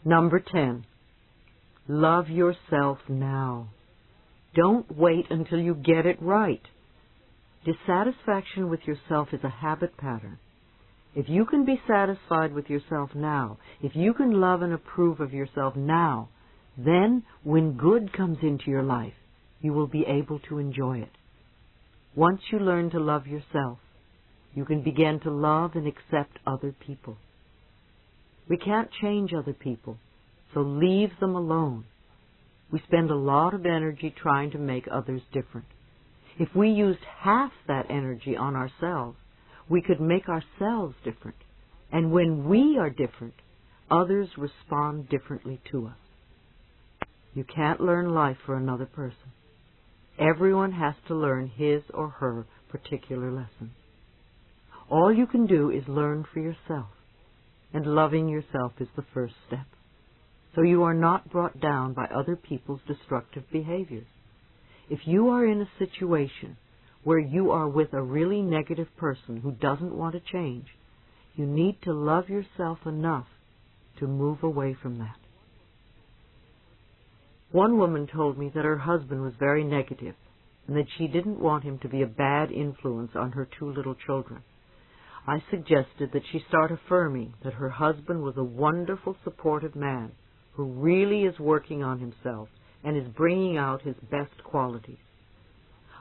Number 10, love yourself now. Don't wait until you get it right. Dissatisfaction with yourself is a habit pattern. If you can be satisfied with yourself now, if you can love and approve of yourself now, then when good comes into your life, you will be able to enjoy it. Once you learn to love yourself, you can begin to love and accept other people. We can't change other people, so leave them alone. We spend a lot of energy trying to make others different. If we used half that energy on ourselves, we could make ourselves different. And when we are different, others respond differently to us. You can't learn life for another person. Everyone has to learn his or her particular lesson. All you can do is learn for yourself, and loving yourself is the first step, so you are not brought down by other people's destructive behaviors. If you are in a situation where you are with a really negative person who doesn't want to change, you need to love yourself enough to move away from that. One woman told me that her husband was very negative and that she didn't want him to be a bad influence on her 2 little children. I suggested that she start affirming that her husband was a wonderful, supportive man who really is working on himself and is bringing out his best qualities.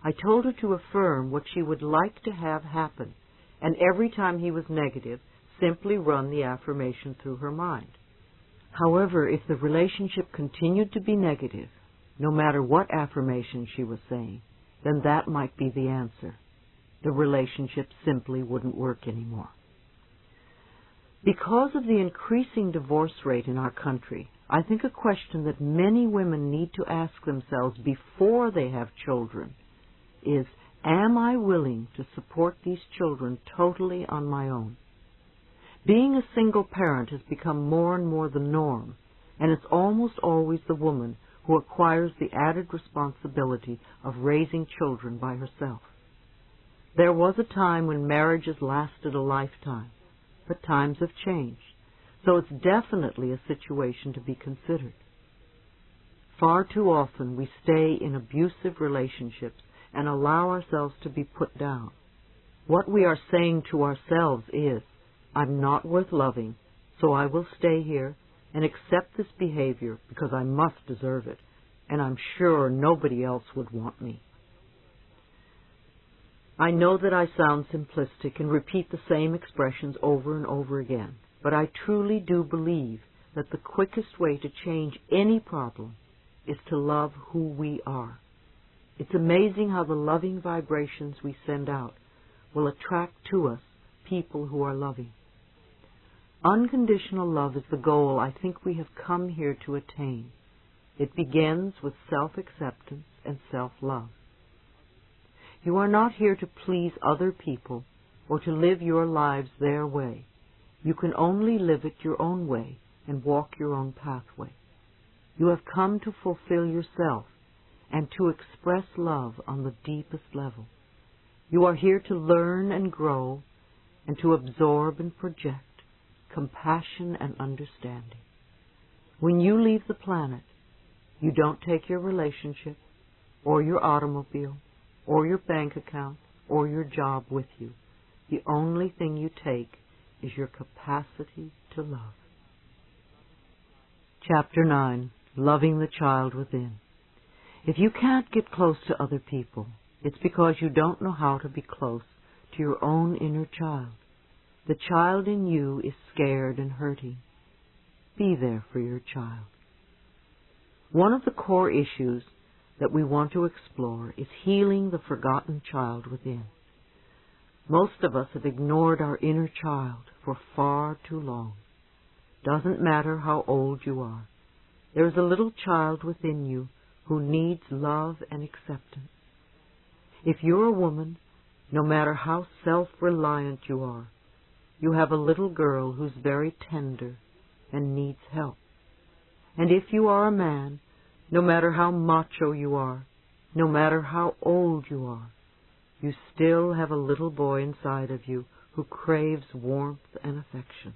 I told her to affirm what she would like to have happen, and every time he was negative, simply run the affirmation through her mind. However, if the relationship continued to be negative, no matter what affirmation she was saying, then that might be the answer. The relationship simply wouldn't work anymore. Because of the increasing divorce rate in our country, I think a question that many women need to ask themselves before they have children is, am I willing to support these children totally on my own? Being a single parent has become more and more the norm, and it's almost always the woman who acquires the added responsibility of raising children by herself. There was a time when marriages lasted a lifetime, but times have changed, so it's definitely a situation to be considered. Far too often we stay in abusive relationships and allow ourselves to be put down. What we are saying to ourselves is, I'm not worth loving, so I will stay here and accept this behavior because I must deserve it, and I'm sure nobody else would want me. I know that I sound simplistic and repeat the same expressions over and over again, but I truly do believe that the quickest way to change any problem is to love who we are. It's amazing how the loving vibrations we send out will attract to us people who are loving. Unconditional love is the goal I think we have come here to attain. It begins with self-acceptance and self-love. You are not here to please other people or to live your lives their way. You can only live it your own way and walk your own pathway. You have come to fulfill yourself and to express love on the deepest level. You are here to learn and grow and to absorb and project compassion and understanding. When you leave the planet, you don't take your relationship or your automobile or your bank account or your job with you. The only thing you take is your capacity to love. Chapter 9, Loving the Child Within. If you can't get close to other people, it's because you don't know how to be close to your own inner child. The child in you is scared and hurting. Be there for your child. One of the core issues that we want to explore is healing the forgotten child within. Most of us have ignored our inner child for far too long. Doesn't matter how old you are. There is a little child within you who needs love and acceptance. If you're a woman, no matter how self-reliant you are, you have a little girl who's very tender and needs help. And if you are a man, no matter how macho you are, no matter how old you are, you still have a little boy inside of you who craves warmth and affection.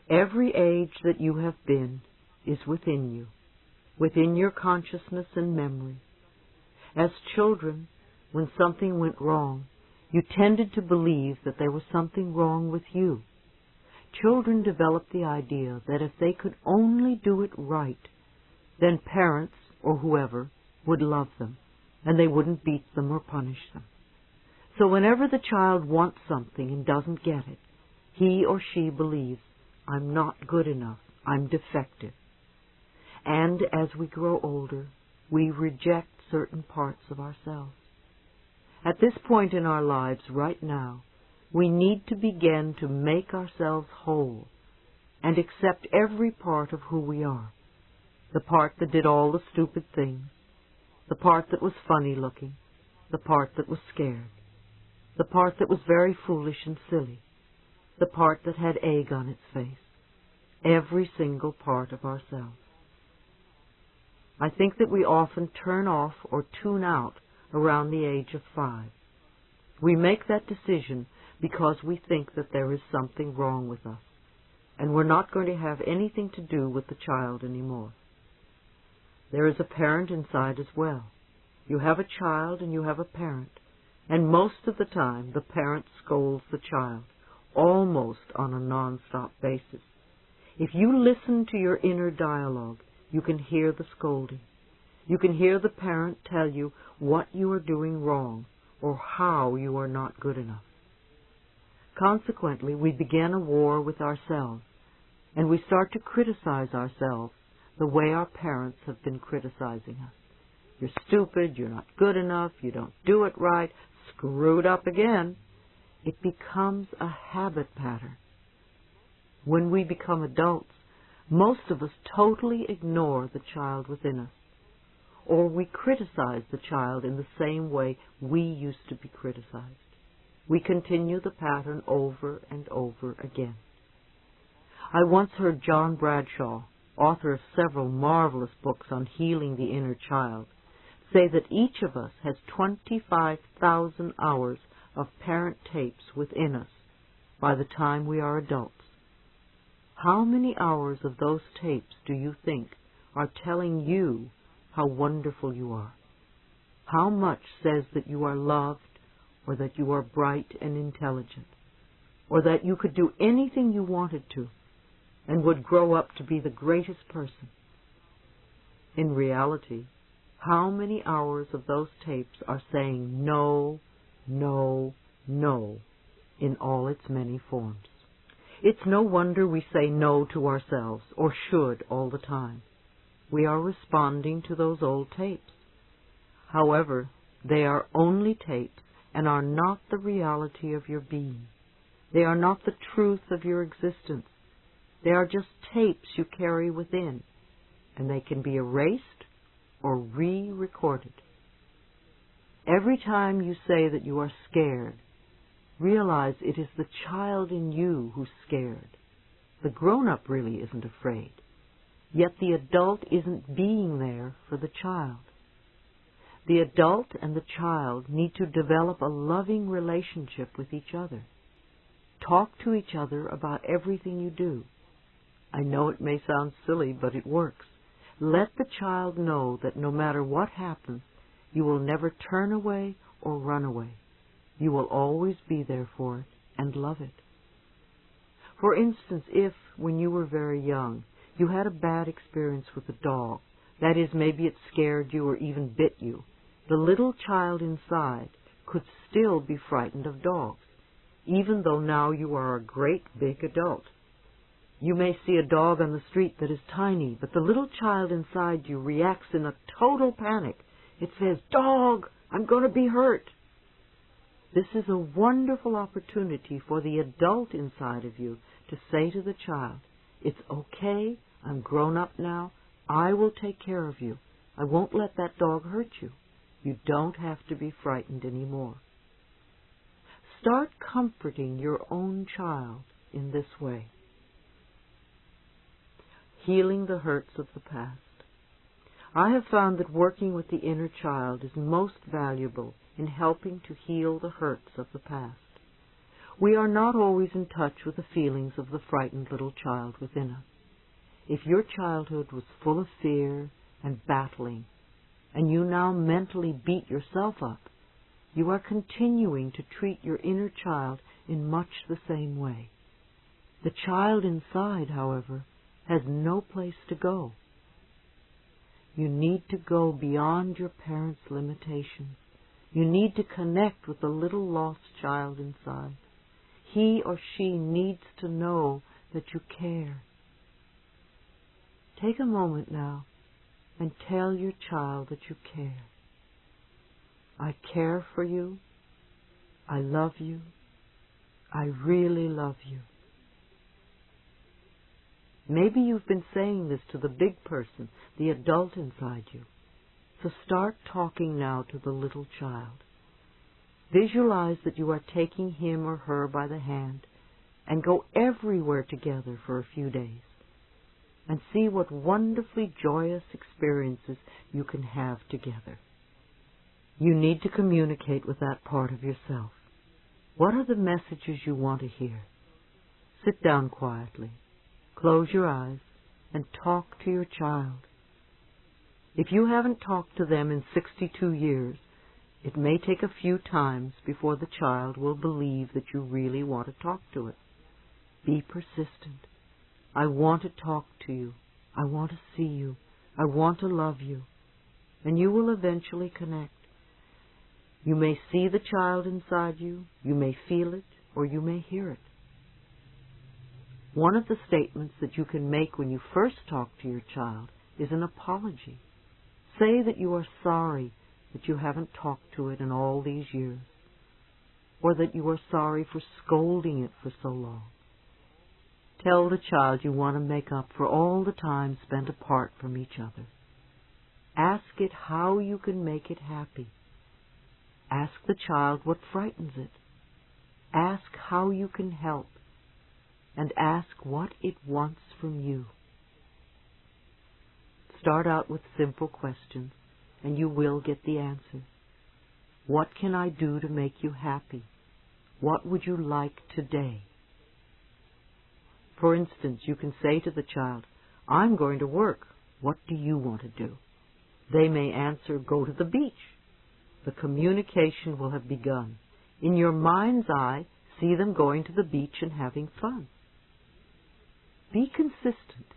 Every age that you have been is within you, within your consciousness and memory. As children, when something went wrong, you tended to believe that there was something wrong with you. Children develop the idea that if they could only do it right, then parents, or whoever, would love them, and they wouldn't beat them or punish them. So whenever the child wants something and doesn't get it, he or she believes, I'm not good enough, I'm defective. And as we grow older, we reject certain parts of ourselves. At this point in our lives right now, we need to begin to make ourselves whole and accept every part of who we are. The part that did all the stupid things, the part that was funny looking, the part that was scared, the part that was very foolish and silly, the part that had egg on its face, every single part of ourselves. I think that we often turn off or tune out around the age of 5. We make that decision because we think that there is something wrong with us, and we're not going to have anything to do with the child anymore. There is a parent inside as well. You have a child and you have a parent, and most of the time the parent scolds the child, almost on a non-stop basis. If you listen to your inner dialogue, you can hear the scolding. You can hear the parent tell you what you are doing wrong or how you are not good enough. Consequently, we begin a war with ourselves, and we start to criticize ourselves the way our parents have been criticizing us. You're stupid, you're not good enough, you don't do it right, screwed up again. It becomes a habit pattern. When we become adults, most of us totally ignore the child within us, or we criticize the child in the same way we used to be criticized. We continue the pattern over and over again. I once heard John Bradshaw, author of several marvelous books on healing the inner child, say that each of us has 25,000 hours of parent tapes within us by the time we are adults. How many hours of those tapes do you think are telling you how wonderful you are? How much says that you are loved or that you are bright and intelligent? or that you could do anything you wanted to and would grow up to be the greatest person. In reality, how many hours of those tapes are saying no, no, no in all its many forms? It's no wonder we say no to ourselves, or should, all the time. We are responding to those old tapes. However, they are only tapes and are not the reality of your being. They are not the truth of your existence. They are just tapes you carry within, and they can be erased or re-recorded. Every time you say that you are scared, realize it is the child in you who's scared. The grown-up really isn't afraid, yet the adult isn't being there for the child. The adult and the child need to develop a loving relationship with each other. Talk to each other about everything you do. I know it may sound silly, but it works. Let the child know that no matter what happens, you will never turn away or run away. You will always be there for it and love it. For instance, if, when you were very young, you had a bad experience with a dog, that is, maybe it scared you or even bit you, the little child inside could still be frightened of dogs, even though now you are a great big adult. You may see a dog on the street that is tiny, but the little child inside you reacts in a total panic. It says, "Dog, I'm going to be hurt." This is a wonderful opportunity for the adult inside of you to say to the child, "It's okay, I'm grown up now, I will take care of you. I won't let that dog hurt you. You don't have to be frightened anymore." Start comforting your own child in this way. Healing the hurts of the past. I have found that working with the inner child is most valuable in helping to heal the hurts of the past. We are not always in touch with the feelings of the frightened little child within us. If your childhood was full of fear and battling, and you now mentally beat yourself up, you are continuing to treat your inner child in much the same way. The child inside, however, has no place to go. You need to go beyond your parents' limitations. You need to connect with the little lost child inside. He or she needs to know that you care. Take a moment now and tell your child that you care. I care for you. I love you. I really love you. Maybe you've been saying this to the big person, the adult inside you. So start talking now to the little child. Visualize that you are taking him or her by the hand and go everywhere together for a few days, and see what wonderfully joyous experiences you can have together. You need to communicate with that part of yourself. What are the messages you want to hear? Sit down quietly, close your eyes, and talk to your child. If you haven't talked to them in 62 years, it may take a few times before the child will believe that you really want to talk to it. Be persistent. I want to talk to you. I want to see you. I want to love you. And you will eventually connect. You may see the child inside you, you may feel it, or you may hear it. One of the statements that you can make when you first talk to your child is an apology. Say that you are sorry that you haven't talked to it in all these years, or that you are sorry for scolding it for so long. Tell the child you want to make up for all the time spent apart from each other. Ask it how you can make it happy. Ask the child what frightens it. Ask how you can help. And ask what it wants from you. Start out with simple questions, and you will get the answers. What can I do to make you happy? What would you like today? For instance, you can say to the child, I'm going to work. What do you want to do? They may answer, go to the beach. The communication will have begun. In your mind's eye, see them going to the beach and having fun. Be consistent.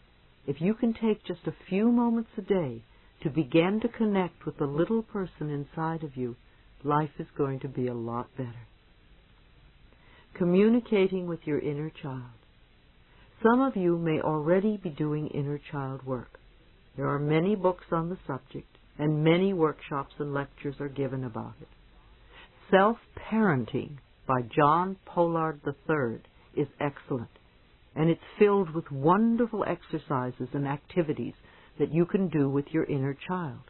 If you can take just a few moments a day to begin to connect with the little person inside of you, life is going to be a lot better. Communicating with your inner child. Some of you may already be doing inner child work. There are many books on the subject, and many workshops and lectures are given about it. Self-Parenting by John Pollard III is excellent, and it's filled with wonderful exercises and activities that you can do with your inner child.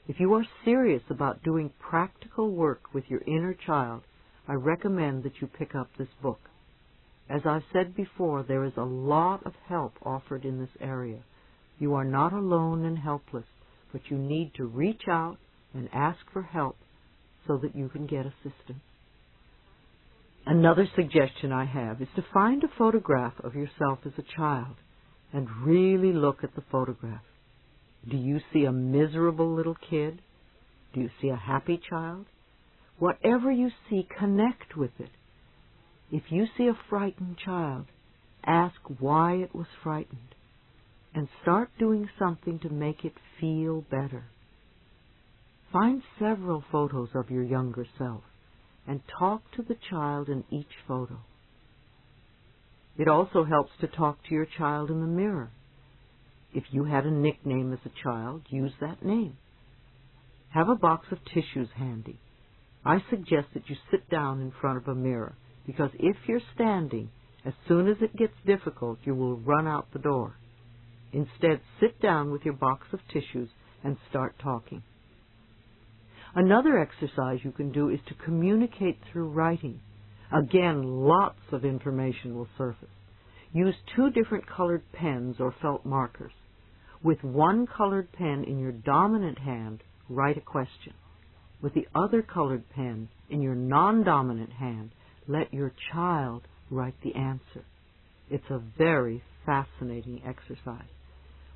If you are serious about doing practical work with your inner child, I recommend that you pick up this book. As I've said before, there is a lot of help offered in this area. You are not alone and helpless, but you need to reach out and ask for help so that you can get assistance. Another suggestion I have is to find a photograph of yourself as a child and really look at the photograph. Do you see a miserable little kid? Do you see a happy child? Whatever you see, connect with it. If you see a frightened child, ask why it was frightened and start doing something to make it feel better. Find several photos of your younger self and talk to the child in each photo. It also helps to talk to your child in the mirror. If you had a nickname as a child, use that name. Have a box of tissues handy. I suggest that you sit down in front of a mirror, because if you're standing, as soon as it gets difficult, you will run out the door. Instead, sit down with your box of tissues and start talking. Another exercise you can do is to communicate through writing. Again, lots of information will surface. Use 2 different colored pens or felt markers. With one colored pen in your dominant hand, write a question. With the other colored pen in your non-dominant hand, let your child write the answer. It's a very fascinating exercise.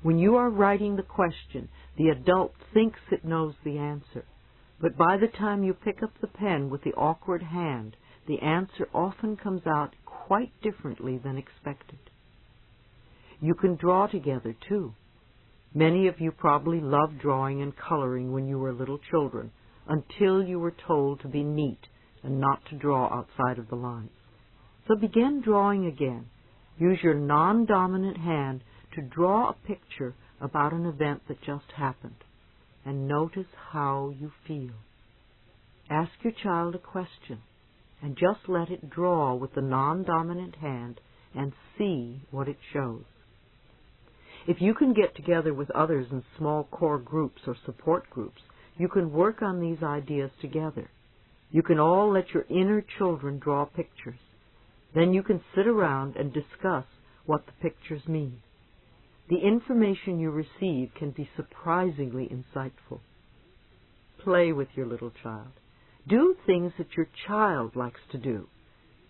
When you are writing the question, the adult thinks it knows the answer. But by the time you pick up the pen with the awkward hand, the answer often comes out quite differently than expected. You can draw together, too. Many of you probably loved drawing and coloring when you were little children, until you were told to be neat and not to draw outside of the lines. So begin drawing again. Use your non-dominant hand to draw a picture about an event that just happened, and notice how you feel. Ask your child a question, and just let it draw with the non-dominant hand and see what it shows. If you can get together with others in small core groups or support groups, you can work on these ideas together. You can all let your inner children draw pictures. Then you can sit around and discuss what the pictures mean. The information you receive can be surprisingly insightful. Play with your little child. Do things that your child likes to do.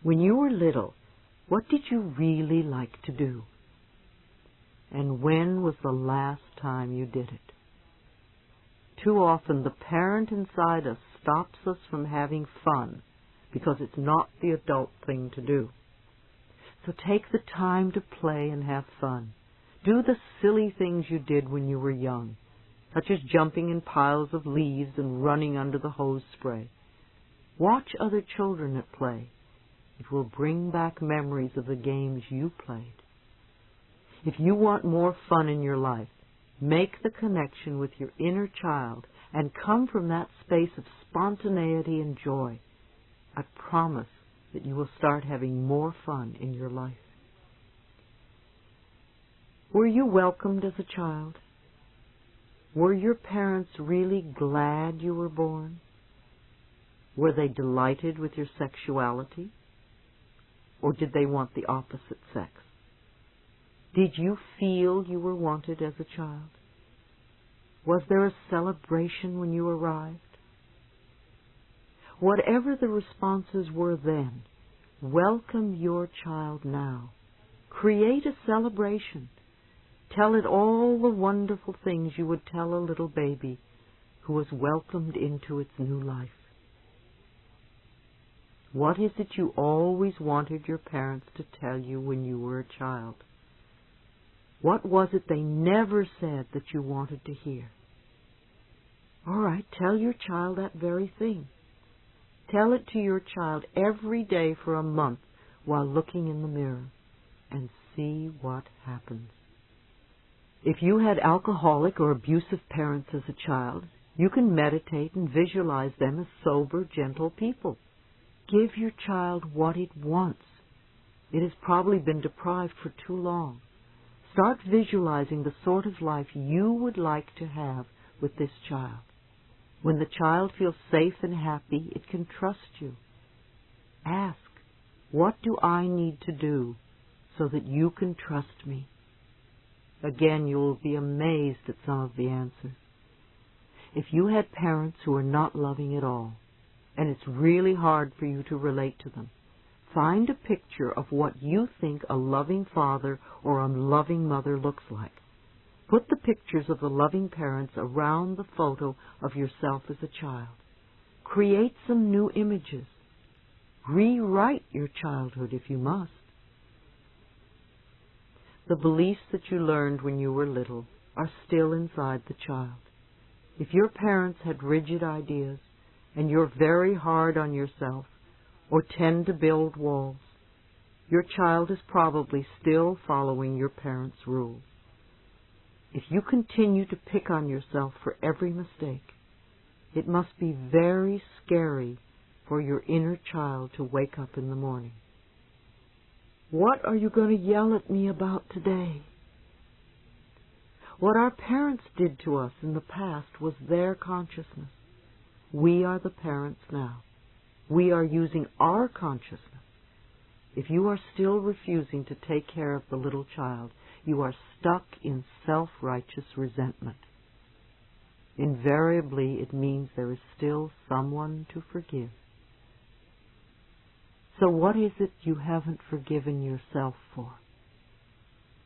When you were little, what did you really like to do? And when was the last time you did it? Too often the parent inside us stops us from having fun because it's not the adult thing to do. So take the time to play and have fun. Do the silly things you did when you were young, such as jumping in piles of leaves and running under the hose spray. Watch other children at play. It will bring back memories of the games you played. If you want more fun in your life, make the connection with your inner child and come from that space of spontaneity and joy. I promise that you will start having more fun in your life. Were you welcomed as a child? Were your parents really glad you were born? Were they delighted with your sexuality? Or did they want the opposite sex? Did you feel you were wanted as a child? Was there a celebration when you arrived? Whatever the responses were then, welcome your child now. Create a celebration. Tell it all the wonderful things you would tell a little baby who was welcomed into its new life. What is it you always wanted your parents to tell you when you were a child? What was it they never said that you wanted to hear? All right, tell your child that very thing. Tell it to your child every day for a month while looking in the mirror, and see what happens. If you had alcoholic or abusive parents as a child, you can meditate and visualize them as sober, gentle people. Give your child what it wants. It has probably been deprived for too long. Start visualizing the sort of life you would like to have with this child. When the child feels safe and happy, it can trust you. Ask, what do I need to do so that you can trust me? Again, you will be amazed at some of the answers. If you had parents who are not loving at all, and it's really hard for you to relate to them, find a picture of what you think a loving father or a loving mother looks like. Put the pictures of the loving parents around the photo of yourself as a child. Create some new images. Rewrite your childhood if you must. The beliefs that you learned when you were little are still inside the child. If your parents had rigid ideas, and you're very hard on yourself, or tend to build walls, your child is probably still following your parents' rules. If you continue to pick on yourself for every mistake, it must be very scary for your inner child to wake up in the morning. What are you going to yell at me about today? What our parents did to us in the past was their consciousness. We are the parents now. We are using our consciousness. If you are still refusing to take care of the little child, you are stuck in self-righteous resentment. Invariably, it means there is still someone to forgive. So what is it you haven't forgiven yourself for?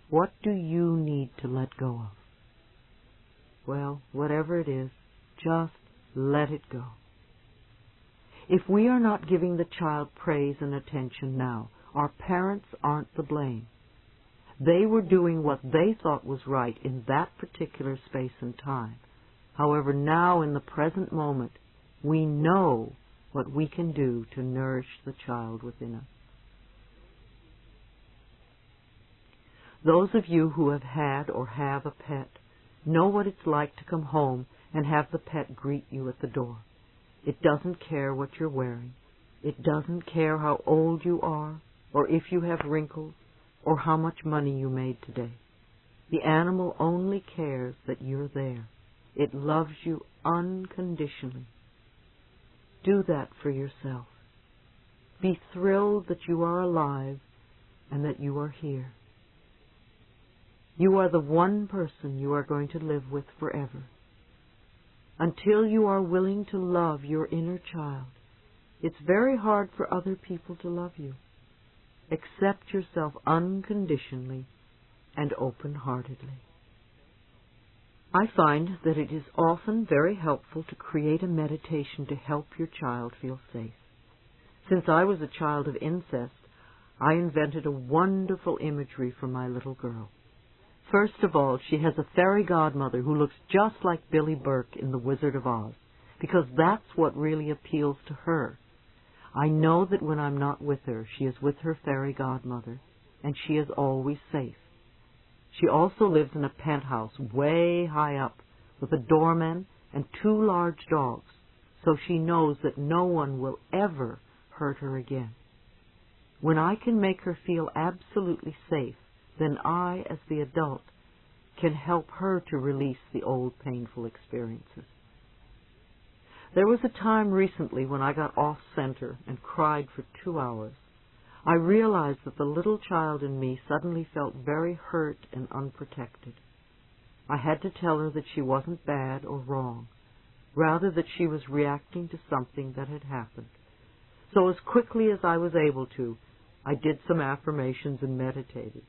What do you need to let go of? Well, whatever it is, just let it go. If we are not giving the child praise and attention now, our parents aren't to blame. They were doing what they thought was right in that particular space and time. However, now in the present moment, we know what we can do to nourish the child within us. Those of you who have had or have a pet know what it's like to come home and have the pet greet you at the door. It doesn't care what you're wearing. It doesn't care how old you are, or if you have wrinkles, or how much money you made today. The animal only cares that you're there. It loves you unconditionally. Do that for yourself. Be thrilled that you are alive and that you are here. You are the one person you are going to live with forever. Until you are willing to love your inner child, it's very hard for other people to love you. Accept yourself unconditionally and open-heartedly. I find that it is often very helpful to create a meditation to help your child feel safe. Since I was a child of incest, I invented a wonderful imagery for my little girl. First of all, she has a fairy godmother who looks just like Billy Burke in The Wizard of Oz, because that's what really appeals to her. I know that when I'm not with her, she is with her fairy godmother, and she is always safe. She also lives in a penthouse way high up, with a doorman and 2 large dogs, so she knows that no one will ever hurt her again. When I can make her feel absolutely safe, then I, as the adult, can help her to release the old painful experiences. There was a time recently when I got off-center and cried for 2 hours. I realized that the little child in me suddenly felt very hurt and unprotected. I had to tell her that she wasn't bad or wrong, rather that she was reacting to something that had happened. So as quickly as I was able to, I did some affirmations and meditated,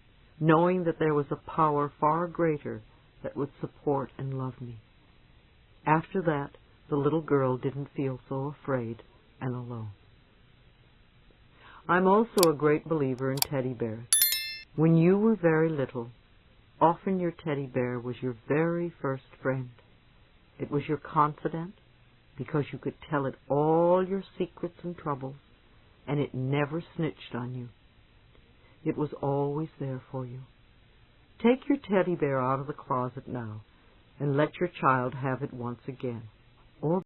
knowing that there was a power far greater that would support and love me. After that, the little girl didn't feel so afraid and alone. I'm also a great believer in teddy bears. When you were very little, often your teddy bear was your very first friend. It was your confidant because you could tell it all your secrets and troubles, and it never snitched on you. It was always there for you. Take your teddy bear out of the closet now and let your child have it once again.